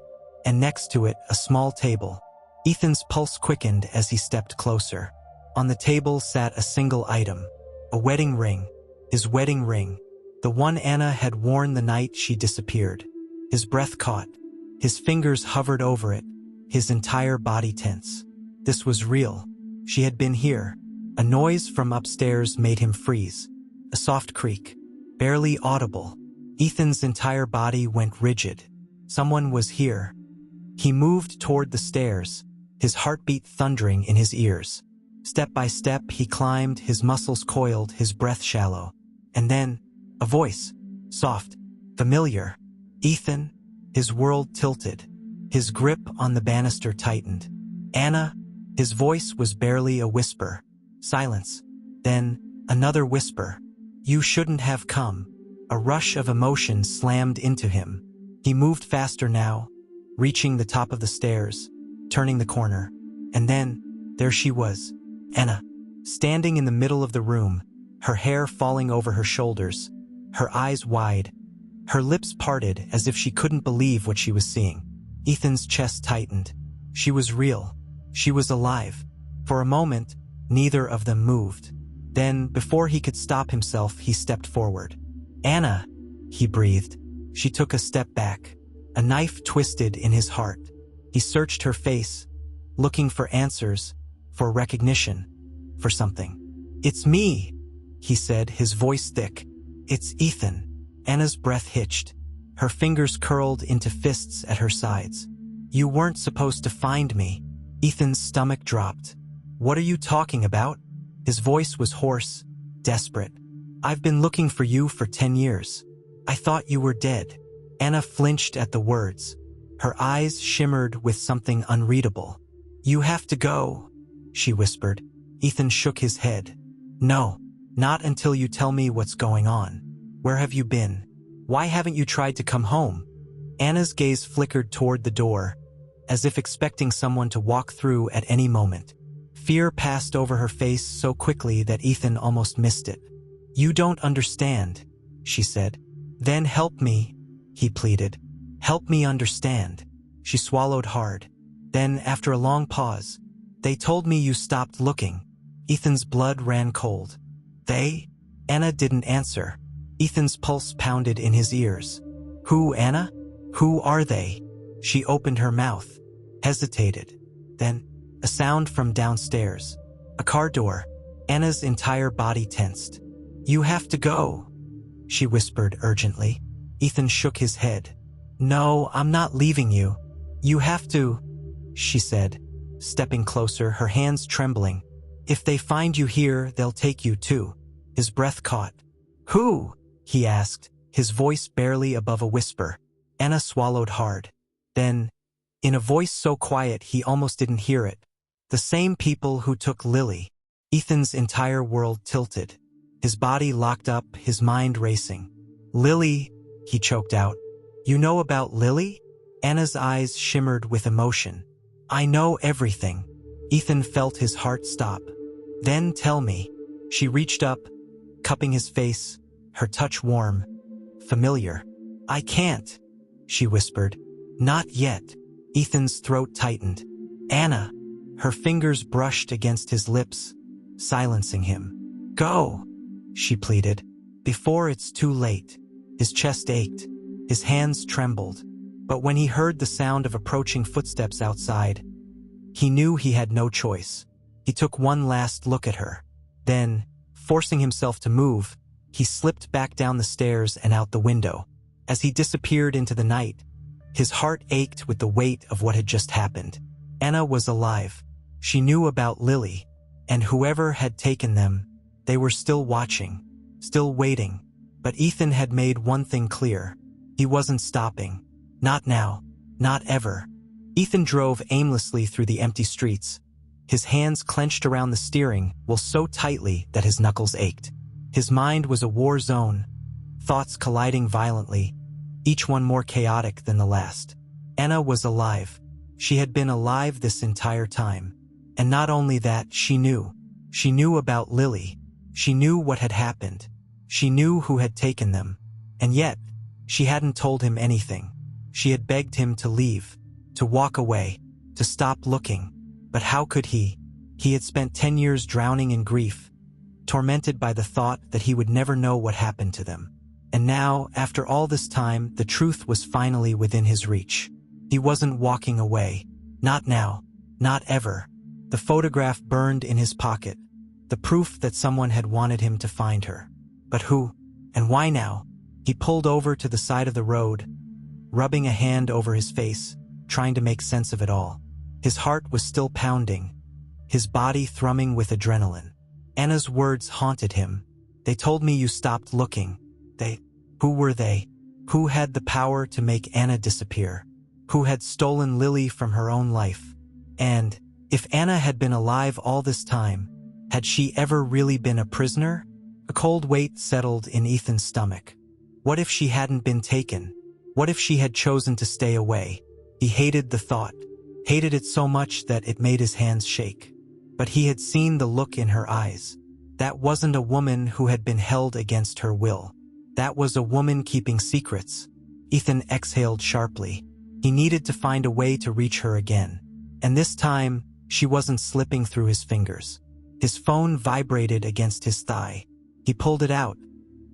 And next to it, a small table. Ethan's pulse quickened as he stepped closer. On the table sat a single item. A wedding ring. His wedding ring. The one Anna had worn the night she disappeared. His breath caught. His fingers hovered over it, his entire body tense. This was real. She had been here. A noise from upstairs made him freeze. A soft creak, barely audible. Ethan's entire body went rigid. Someone was here. He moved toward the stairs, his heartbeat thundering in his ears. Step by step, he climbed, his muscles coiled, his breath shallow. And then, a voice, soft, familiar. Ethan, his world tilted. His grip on the banister tightened. Anna, his voice was barely a whisper. Silence. Then, another whisper. You shouldn't have come. A rush of emotion slammed into him. He moved faster now, reaching the top of the stairs, turning the corner. And then, there she was, Anna, standing in the middle of the room, her hair falling over her shoulders, her eyes wide, her lips parted as if she couldn't believe what she was seeing. Ethan's chest tightened. She was real. She was alive. For a moment, neither of them moved. Then, before he could stop himself, he stepped forward. Anna, he breathed. She took a step back. A knife twisted in his heart. He searched her face, looking for answers, for recognition, for something. It's me, he said, his voice thick. It's Ethan. Anna's breath hitched. Her fingers curled into fists at her sides. You weren't supposed to find me. Ethan's stomach dropped. What are you talking about? His voice was hoarse, desperate. I've been looking for you for 10 years. I thought you were dead. Anna flinched at the words. Her eyes shimmered with something unreadable. You have to go, she whispered. Ethan shook his head. No, not until you tell me what's going on. Where have you been? Why haven't you tried to come home? Anna's gaze flickered toward the door, as if expecting someone to walk through at any moment. Fear passed over her face so quickly that Ethan almost missed it. You don't understand, she said. Then help me, he pleaded. Help me understand. She swallowed hard. Then, after a long pause, They told me you stopped looking. Ethan's blood ran cold. They? Anna didn't answer. Ethan's pulse pounded in his ears. Who, Anna? Who are they? She opened her mouth, hesitated. Then, a sound from downstairs. A car door. Anna's entire body tensed. You have to go, she whispered urgently. Ethan shook his head. No, I'm not leaving you. You have to, she said, stepping closer, her hands trembling. If they find you here, they'll take you too. His breath caught. Who? He asked, his voice barely above a whisper. Anna swallowed hard. Then, in a voice so quiet he almost didn't hear it, the same people who took Lily. Ethan's entire world tilted. His body locked up, his mind racing. Lily, he choked out. You know about Lily? Anna's eyes shimmered with emotion. I know everything. Ethan felt his heart stop. Then tell me. She reached up, cupping his face, her touch warm, familiar. I can't, she whispered. Not yet. Ethan's throat tightened. Anna. Her fingers brushed against his lips, silencing him. Go, she pleaded, before it's too late. His chest ached. His hands trembled. But when he heard the sound of approaching footsteps outside, he knew he had no choice. He took one last look at her. Then, forcing himself to move, he slipped back down the stairs and out the window. As he disappeared into the night, his heart ached with the weight of what had just happened. Anna was alive. She knew about Lily, and whoever had taken them, they were still watching, still waiting. But Ethan had made one thing clear. He wasn't stopping. Not now. Not ever. Ethan drove aimlessly through the empty streets, his hands clenched around the steering wheel so tightly that his knuckles ached. His mind was a war zone, thoughts colliding violently, each one more chaotic than the last. Anna was alive. She had been alive this entire time. And not only that, she knew. She knew about Lily. She knew what had happened. She knew who had taken them. And yet, she hadn't told him anything. She had begged him to leave, to walk away, to stop looking. But how could he? He had spent 10 years drowning in grief, tormented by the thought that he would never know what happened to them. And now, after all this time, the truth was finally within his reach. He wasn't walking away. Not now. Not ever. The photograph burned in his pocket, the proof that someone had wanted him to find her. But who? And why now? He pulled over to the side of the road, rubbing a hand over his face, trying to make sense of it all. His heart was still pounding, his body thrumming with adrenaline. Anna's words haunted him. They told me you stopped looking. Who were they? Who had the power to make Anna disappear? Who had stolen Lily from her own life? And, if Anna had been alive all this time, had she ever really been a prisoner? A cold weight settled in Ethan's stomach. What if she hadn't been taken? What if she had chosen to stay away? He hated the thought, hated it so much that it made his hands shake. But he had seen the look in her eyes. That wasn't a woman who had been held against her will. That was a woman keeping secrets. Ethan exhaled sharply. He needed to find a way to reach her again. And this time, she wasn't slipping through his fingers. His phone vibrated against his thigh. He pulled it out,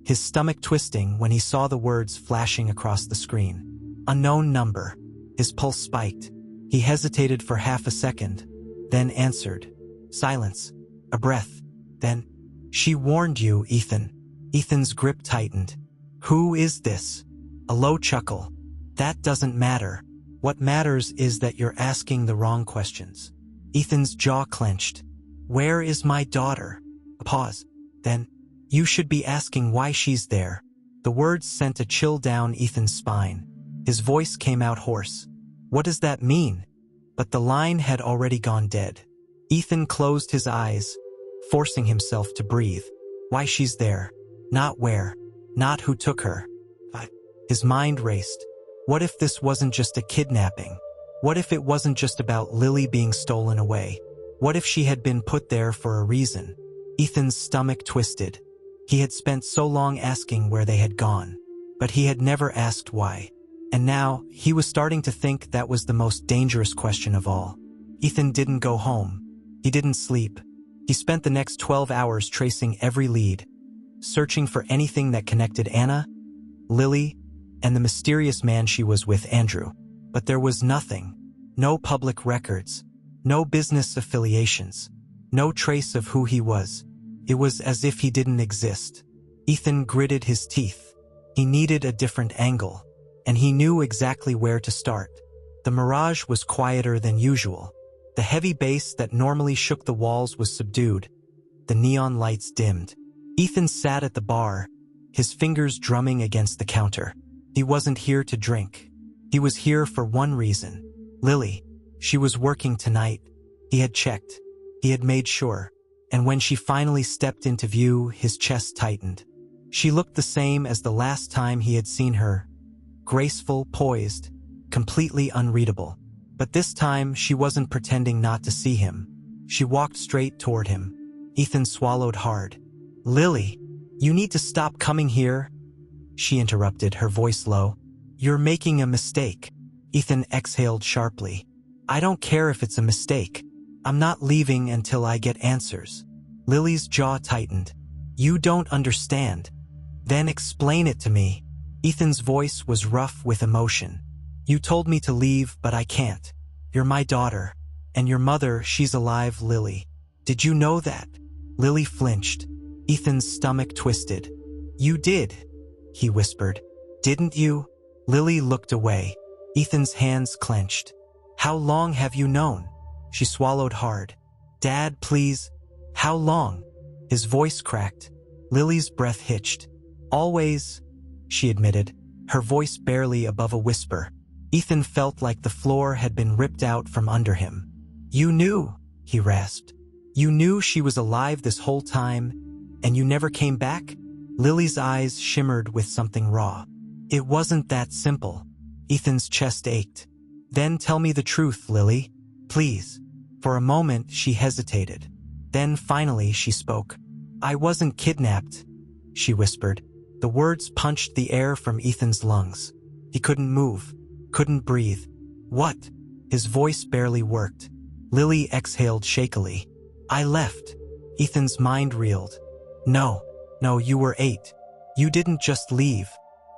his stomach twisting when he saw the words flashing across the screen. Unknown number. His pulse spiked. He hesitated for half a second, then answered. Silence. A breath. Then, she warned you, Ethan. Ethan's grip tightened. Who is this? A low chuckle. That doesn't matter. What matters is that you're asking the wrong questions. Ethan's jaw clenched. Where is my daughter? A pause. Then, you should be asking why she's there. The words sent a chill down Ethan's spine. His voice came out hoarse. What does that mean? But the line had already gone dead. Ethan closed his eyes, forcing himself to breathe. Why she's there. Not where. Not who took her. His mind raced. What if this wasn't just a kidnapping? What if it wasn't just about Lily being stolen away? What if she had been put there for a reason? Ethan's stomach twisted. He had spent so long asking where they had gone, but he had never asked why. And now, he was starting to think that was the most dangerous question of all. Ethan didn't go home. He didn't sleep. He spent the next 12 hours tracing every lead, searching for anything that connected Anna, Lily, and the mysterious man she was with, Andrew. But there was nothing. No public records. No business affiliations. No trace of who he was. It was as if he didn't exist. Ethan gritted his teeth. He needed a different angle, and he knew exactly where to start. The mirage was quieter than usual. The heavy bass that normally shook the walls was subdued. The neon lights dimmed. Ethan sat at the bar, his fingers drumming against the counter. He wasn't here to drink. He was here for one reason. Lily. She was working tonight. He had checked. He had made sure. And when she finally stepped into view, his chest tightened. She looked the same as the last time he had seen her. Graceful, poised, completely unreadable. But this time, she wasn't pretending not to see him. She walked straight toward him. Ethan swallowed hard. "Lily, you need to stop coming here," she interrupted, her voice low. "You're making a mistake." Ethan exhaled sharply. "I don't care if it's a mistake. I'm not leaving until I get answers." Lily's jaw tightened. "You don't understand." "Then explain it to me." Ethan's voice was rough with emotion. "You told me to leave, but I can't. You're my daughter. And your mother, she's alive, Lily. Did you know that?" Lily flinched. Ethan's stomach twisted. "You did," he whispered. "Didn't you?" Lily looked away. Ethan's hands clenched. "How long have you known?" She swallowed hard. "Dad, please." "How long?" His voice cracked. Lily's breath hitched. "Always," she admitted, her voice barely above a whisper. Ethan felt like the floor had been ripped out from under him. "You knew," he rasped. "You knew she was alive this whole time, and you never came back?" Lily's eyes shimmered with something raw. "It wasn't that simple." Ethan's chest ached. "Then tell me the truth, Lily. Please." For a moment, she hesitated. Then finally she spoke. "I wasn't kidnapped," she whispered. The words punched the air from Ethan's lungs. He couldn't move, couldn't breathe. "What?" His voice barely worked. Lily exhaled shakily. "I left." Ethan's mind reeled. No, you were 8. You didn't just leave."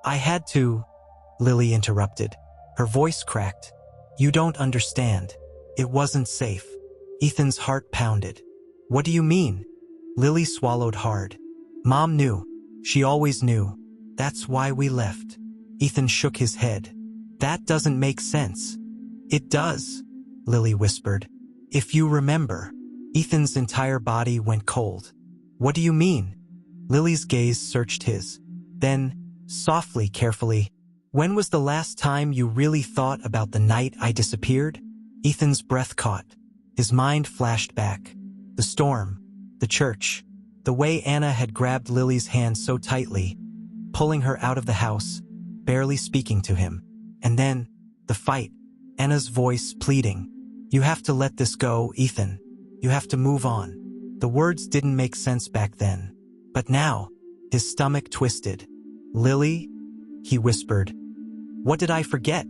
"I had to," Lily interrupted. Her voice cracked. "You don't understand. It wasn't safe." Ethan's heart pounded. "What do you mean?" Lily swallowed hard. "Mom knew. She always knew. That's why we left." Ethan shook his head. "That doesn't make sense." "It does," Lily whispered. "If you remember." Ethan's entire body went cold. "What do you mean?" Lily's gaze searched his. Then, softly, carefully, "When was the last time you really thought about the night I disappeared?" Ethan's breath caught. His mind flashed back. The storm, the church, the way Anna had grabbed Lily's hand so tightly, pulling her out of the house, barely speaking to him. And then, the fight, Anna's voice pleading. "You have to let this go, Ethan. You have to move on." The words didn't make sense back then. But now, his stomach twisted. "Lily?" he whispered. "What did I forget?"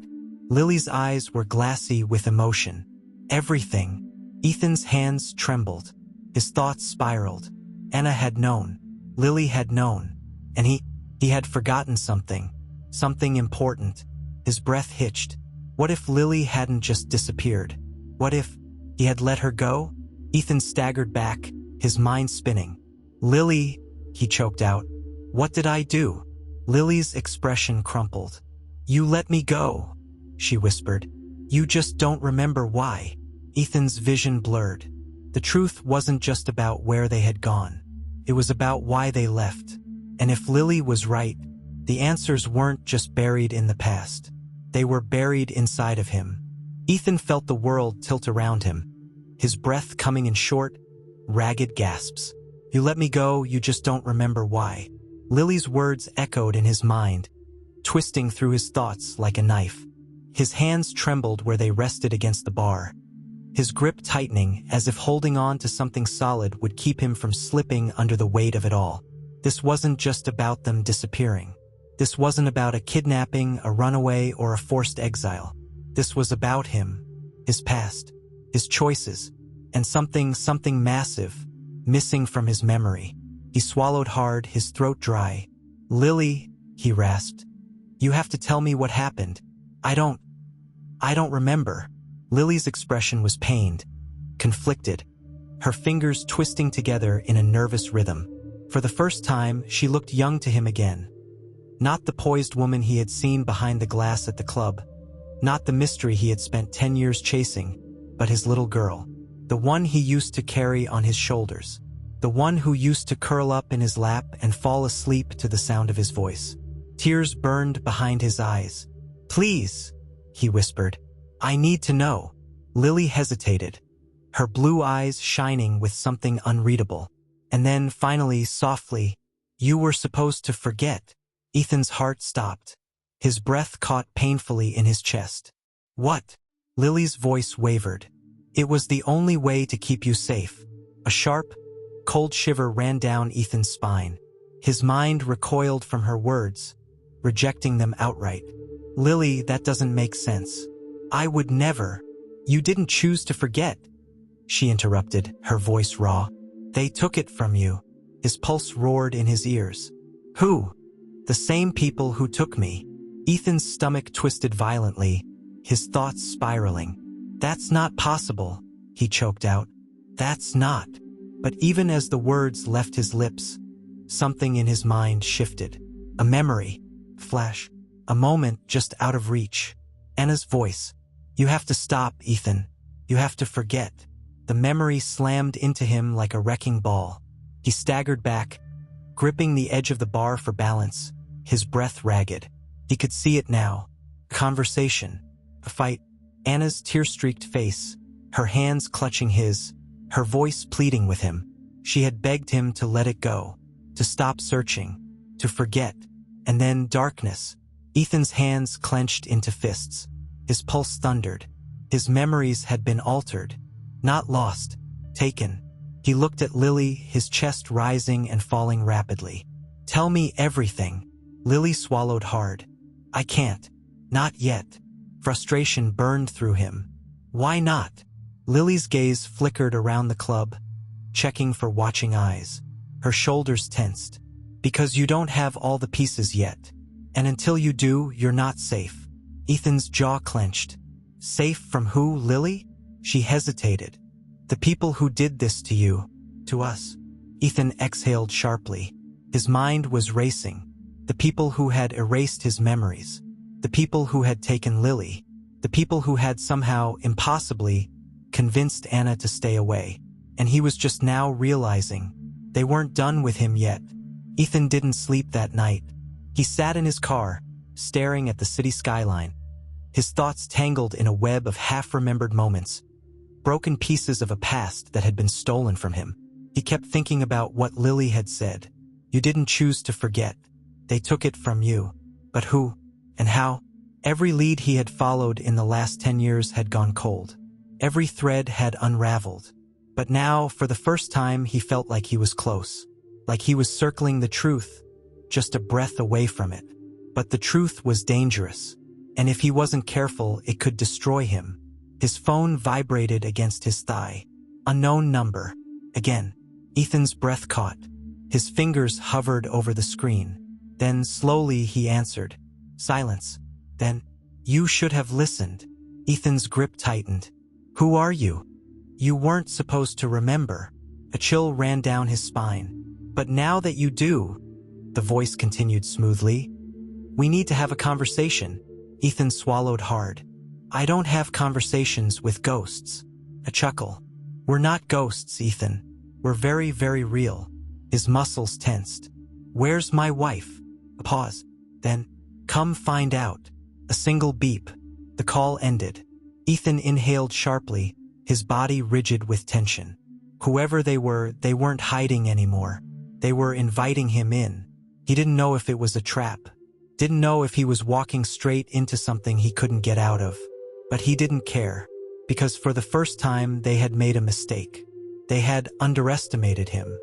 Lily's eyes were glassy with emotion. "Everything." Ethan's hands trembled. His thoughts spiraled. Anna had known. Lily had known. And he had forgotten something. Something important. His breath hitched. What if Lily hadn't just disappeared? What if he had let her go? Ethan staggered back, his mind spinning. "Lily," he choked out. "What did I do?" Lily's expression crumpled. "You let me go," she whispered. "You just don't remember why." Ethan's vision blurred. The truth wasn't just about where they had gone. It was about why they left. And if Lily was right, the answers weren't just buried in the past. They were buried inside of him. Ethan felt the world tilt around him, his breath coming in short, ragged gasps. "You let me go, you just don't remember why." Lily's words echoed in his mind, twisting through his thoughts like a knife. His hands trembled where they rested against the bar, his grip tightening as if holding on to something solid would keep him from slipping under the weight of it all. This wasn't just about them disappearing. This wasn't about a kidnapping, a runaway, or a forced exile. This was about him, his past, his choices, and something massive, missing from his memory. He swallowed hard, his throat dry. "Lily," he rasped. "You have to tell me what happened. I don't remember." Lily's expression was pained, conflicted, her fingers twisting together in a nervous rhythm. For the first time, she looked young to him again. Not the poised woman he had seen behind the glass at the club, not the mystery he had spent 10 years chasing, but his little girl, the one he used to carry on his shoulders, the one who used to curl up in his lap and fall asleep to the sound of his voice. Tears burned behind his eyes. "Please," he whispered, "I need to know." Lily hesitated, her blue eyes shining with something unreadable. And then, finally, softly, "You were supposed to forget." Ethan's heart stopped. His breath caught painfully in his chest. "What?" Lily's voice wavered. "It was the only way to keep you safe." A sharp, cold shiver ran down Ethan's spine. His mind recoiled from her words, rejecting them outright. "Lily, that doesn't make sense. I would never." "You didn't choose to forget," she interrupted, her voice raw. "They took it from you." His pulse roared in his ears. "Who?" "The same people who took me." Ethan's stomach twisted violently, his thoughts spiraling. "That's not possible," he choked out. "That's not." But even as the words left his lips, something in his mind shifted. A memory, flash, a moment just out of reach. Anna's voice. "You have to stop, Ethan. You have to forget." The memory slammed into him like a wrecking ball. He staggered back, gripping the edge of the bar for balance, his breath ragged. He could see it now. A conversation. A fight. Anna's tear-streaked face, her hands clutching his, her voice pleading with him. She had begged him to let it go, to stop searching, to forget. And then darkness. Ethan's hands clenched into fists. His pulse thundered. His memories had been altered. Not lost, taken. He looked at Lily, his chest rising and falling rapidly. "Tell me everything." Lily swallowed hard. "I can't. Not yet." Frustration burned through him. "Why not?" Lily's gaze flickered around the club, checking for watching eyes. Her shoulders tensed. "Because you don't have all the pieces yet. And until you do, you're not safe." Ethan's jaw clenched. "Safe from who, Lily?" She hesitated. "The people who did this to you, to us." Ethan exhaled sharply. His mind was racing. The people who had erased his memories. The people who had taken Lily. The people who had somehow, impossibly, convinced Anna to stay away. And he was just now realizing they weren't done with him yet. Ethan didn't sleep that night. He sat in his car, staring at the city skyline. His thoughts tangled in a web of half-remembered moments, broken pieces of a past that had been stolen from him. He kept thinking about what Lily had said. "You didn't choose to forget. They took it from you." But who? And how? Every lead he had followed in the last 10 years had gone cold. Every thread had unraveled. But now, for the first time, he felt like he was close. Like he was circling the truth, just a breath away from it. But the truth was dangerous. And if he wasn't careful, it could destroy him. His phone vibrated against his thigh. Unknown number. Again. Ethan's breath caught. His fingers hovered over the screen. Then slowly he answered. Silence. Then, "You should have listened." Ethan's grip tightened. "Who are you?" "You weren't supposed to remember." A chill ran down his spine. "But now that you do," the voice continued smoothly, "we need to have a conversation." Ethan swallowed hard. "I don't have conversations with ghosts." A chuckle. "We're not ghosts, Ethan. We're very, very real." His muscles tensed. "Where's my wife?" A pause. Then, "Come find out." A single beep. The call ended. Ethan inhaled sharply, his body rigid with tension. Whoever they weren't hiding anymore. They were inviting him in. He didn't know if it was a trap. Didn't know if he was walking straight into something he couldn't get out of. But he didn't care. Because for the first time, they had made a mistake. They had underestimated him.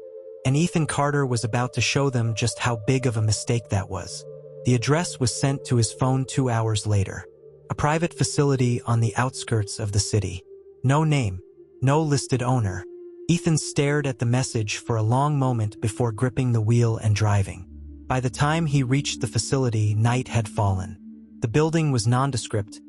And Ethan Carter was about to show them just how big of a mistake that was. The address was sent to his phone 2 hours later. A private facility on the outskirts of the city. No name, No listed owner. Ethan stared at the message for a long moment before gripping the wheel and driving. By the time he reached the facility, night had fallen. The building was nondescript.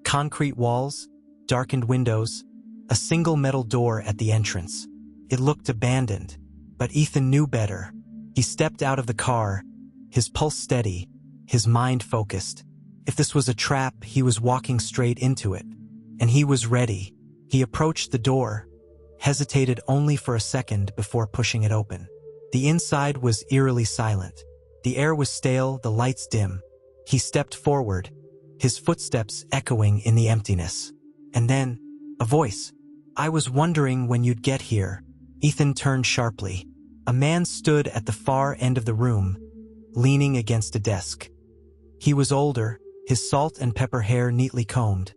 Concrete walls, darkened windows, a single metal door at the entrance. It looked abandoned, but Ethan knew better. He stepped out of the car, his pulse steady, his mind focused. If this was a trap, he was walking straight into it. And he was ready. He approached the door, hesitated only for a second before pushing it open. The inside was eerily silent. The air was stale, the lights dim. He stepped forward, his footsteps echoing in the emptiness. And then, a voice. "I was wondering when you'd get here." Ethan turned sharply. A man stood at the far end of the room, leaning against a desk. He was older, his salt and pepper hair neatly combed,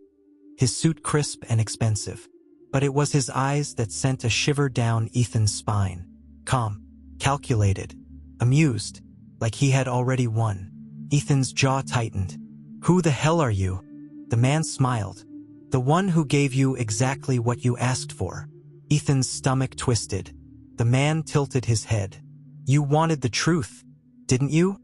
his suit crisp and expensive. But it was his eyes that sent a shiver down Ethan's spine. Calm, calculated, amused, like he had already won. Ethan's jaw tightened. "Who the hell are you?" The man smiled. "The one who gave you exactly what you asked for." Ethan's stomach twisted. The man tilted his head. "You wanted the truth, didn't you?"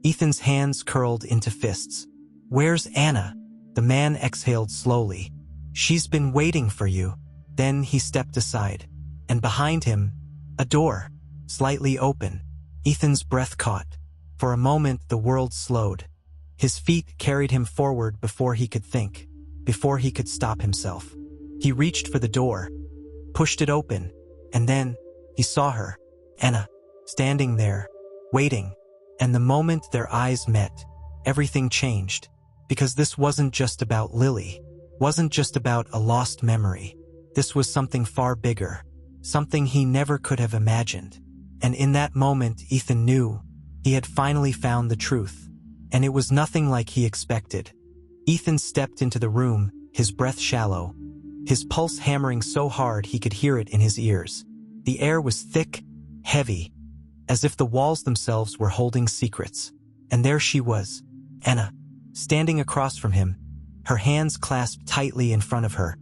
Ethan's hands curled into fists. "Where's Anna?" The man exhaled slowly. "She's been waiting for you." Then he stepped aside, and behind him, a door, slightly open. Ethan's breath caught. For a moment, the world slowed. His feet carried him forward before he could think, before he could stop himself. He reached for the door, pushed it open, and then he saw her, Anna, standing there, waiting. And the moment their eyes met, everything changed. Because this wasn't just about Lily, wasn't just about a lost memory. This was something far bigger, something he never could have imagined. And in that moment, Ethan knew he had finally found the truth. And it was nothing like he expected. Ethan stepped into the room, his breath shallow, his pulse hammering so hard he could hear it in his ears. The air was thick, heavy, as if the walls themselves were holding secrets. And there she was, Anna, standing across from him, her hands clasped tightly in front of her,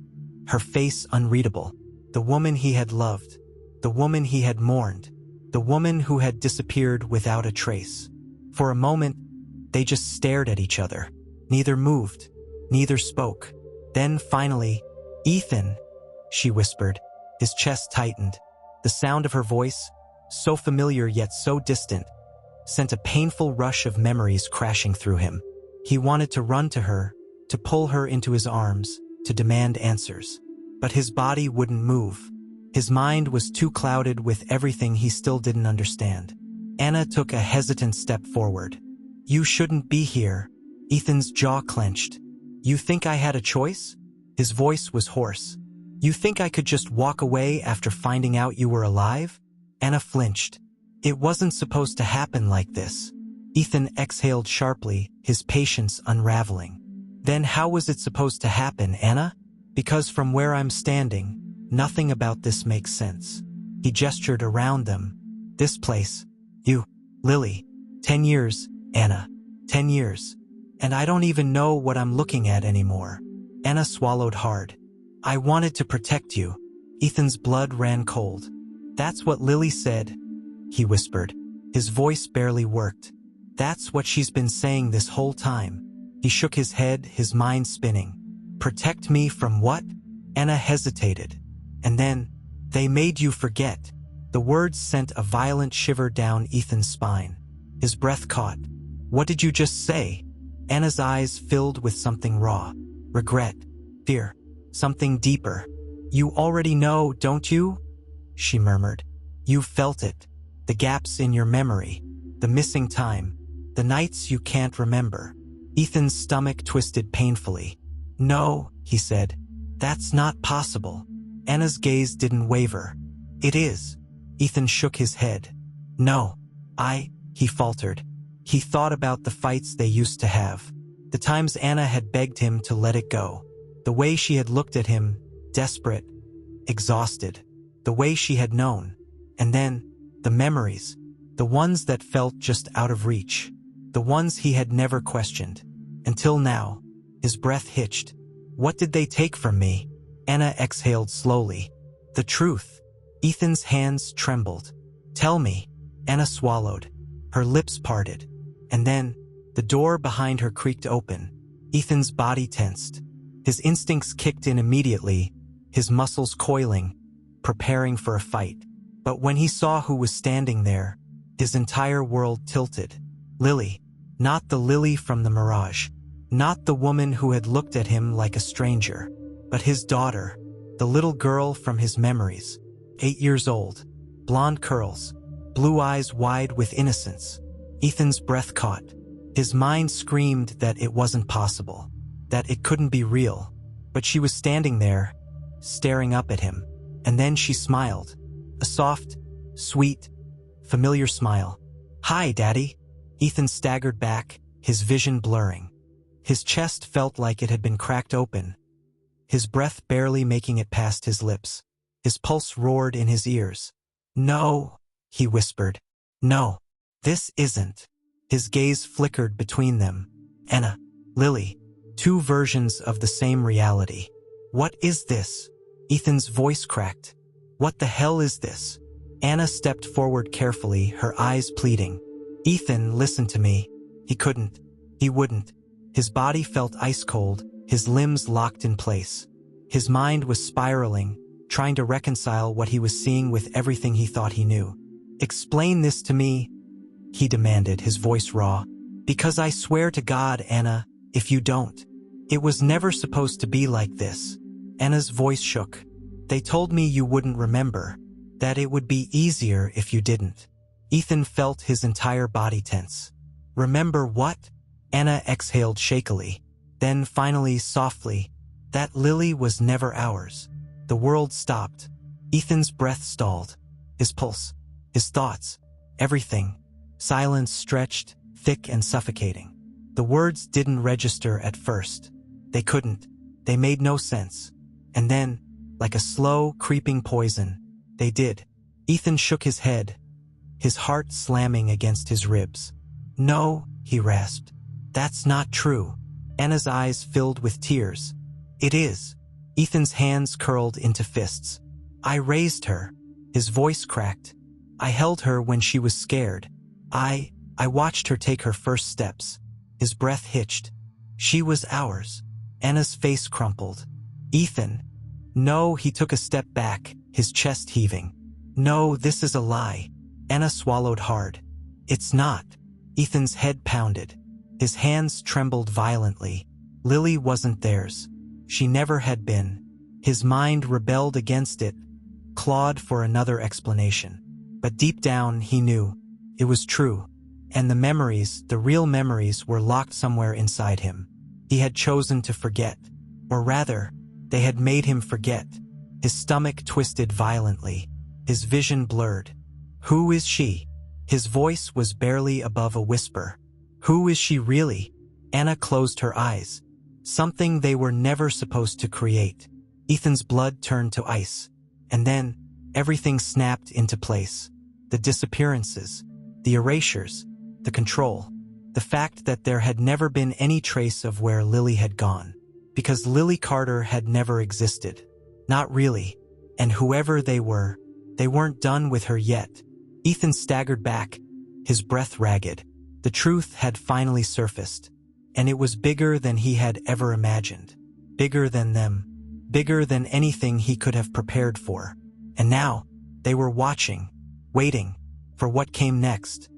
her face unreadable. The woman he had loved, the woman he had mourned, the woman who had disappeared without a trace. For a moment, they just stared at each other. Neither moved, neither spoke. Then finally, "Ethan," she whispered. His chest tightened. The sound of her voice, so familiar yet so distant, sent a painful rush of memories crashing through him. He wanted to run to her, to pull her into his arms, to demand answers. But his body wouldn't move. His mind was too clouded with everything he still didn't understand. Anna took a hesitant step forward. "You shouldn't be here." Ethan's jaw clenched. "You think I had a choice?" His voice was hoarse. "You think I could just walk away after finding out you were alive?" Anna flinched. "It wasn't supposed to happen like this." Ethan exhaled sharply, his patience unraveling. "Then how was it supposed to happen, Anna? Because from where I'm standing, nothing about this makes sense." He gestured around them. "This place. You. Lily. 10 years, Anna. 10 years. And I don't even know what I'm looking at anymore." Anna swallowed hard. "I wanted to protect you." Ethan's blood ran cold. "That's what Lily said," he whispered. His voice barely worked. "That's what she's been saying this whole time." He shook his head, his mind spinning. "Protect me from what?" Anna hesitated. And then, "They made you forget." The words sent a violent shiver down Ethan's spine. His breath caught. "What did you just say?" Anna's eyes filled with something raw. Regret. Fear. Something deeper. "You already know, don't you?" she murmured. "You've felt it. The gaps in your memory. The missing time. The nights you can't remember." Ethan's stomach twisted painfully. "No," he said. "That's not possible." Anna's gaze didn't waver. "It is." Ethan shook his head. "No. He faltered. He thought about the fights they used to have. The times Anna had begged him to let it go. The way she had looked at him, desperate, exhausted. The way she had known. And then, the memories. The ones that felt just out of reach. The ones he had never questioned. Until now. His breath hitched. "What did they take from me?" Anna exhaled slowly. The truth. Ethan's hands trembled. Tell me. Anna swallowed. Her lips parted. And then, the door behind her creaked open. Ethan's body tensed. His instincts kicked in immediately, his muscles coiling, preparing for a fight. But when he saw who was standing there, his entire world tilted. Lily. Not the Lily from the Mirage. Not the woman who had looked at him like a stranger. But his daughter. The little girl from his memories. 8 years old. Blonde curls. Blue eyes wide with innocence. Ethan's breath caught. His mind screamed that it wasn't possible. That it couldn't be real. But she was standing there, staring up at him. And then she smiled. A soft, sweet, familiar smile. "Hi, Daddy." Ethan staggered back, his vision blurring. His chest felt like it had been cracked open, his breath barely making it past his lips. His pulse roared in his ears. "No," he whispered. "No, this isn't." His gaze flickered between them. Anna, Lily, two versions of the same reality. "What is this?" Ethan's voice cracked. "What the hell is this?" Anna stepped forward carefully, her eyes pleading. "Ethan, listen to me." He couldn't. He wouldn't. His body felt ice cold, his limbs locked in place. His mind was spiraling, trying to reconcile what he was seeing with everything he thought he knew. "Explain this to me," he demanded, his voice raw. "Because I swear to God, Anna, if you don't. It was never supposed to be like this." Anna's voice shook. "They told me you wouldn't remember, that it would be easier if you didn't." Ethan felt his entire body tense. "Remember what?" Anna exhaled shakily. Then finally, softly, "That Lily was never ours." The world stopped. Ethan's breath stalled. His pulse, his thoughts, everything. Silence stretched, thick and suffocating. The words didn't register at first. They couldn't. They made no sense. And then, like a slow, creeping poison, they did. Ethan shook his head, his heart slamming against his ribs. "No," he rasped. "That's not true." Anna's eyes filled with tears. "It is." Ethan's hands curled into fists. "I raised her." His voice cracked. "I held her when she was scared. I watched her take her first steps." His breath hitched. "She was ours." Anna's face crumpled. "Ethan." "No," he took a step back, his chest heaving. "No, this is a lie." Anna swallowed hard. "It's not." Ethan's head pounded. His hands trembled violently. Lily wasn't theirs. She never had been. His mind rebelled against it, clawed for another explanation. But deep down, he knew. It was true. And the memories, the real memories, were locked somewhere inside him. He had chosen to forget. Or rather, they had made him forget. His stomach twisted violently. His vision blurred. "Who is she?" His voice was barely above a whisper. "Who is she really?" Anna closed her eyes. Something they were never supposed to create. Ethan's blood turned to ice. And then, everything snapped into place. The disappearances, the erasures, the control. The fact that there had never been any trace of where Lily had gone. Because Lily Carter had never existed. Not really. And whoever they weren't done with her yet. Ethan staggered back, his breath ragged. The truth had finally surfaced. And it was bigger than he had ever imagined. Bigger than them. Bigger than anything he could have prepared for. And now, they were watching, waiting, for what came next.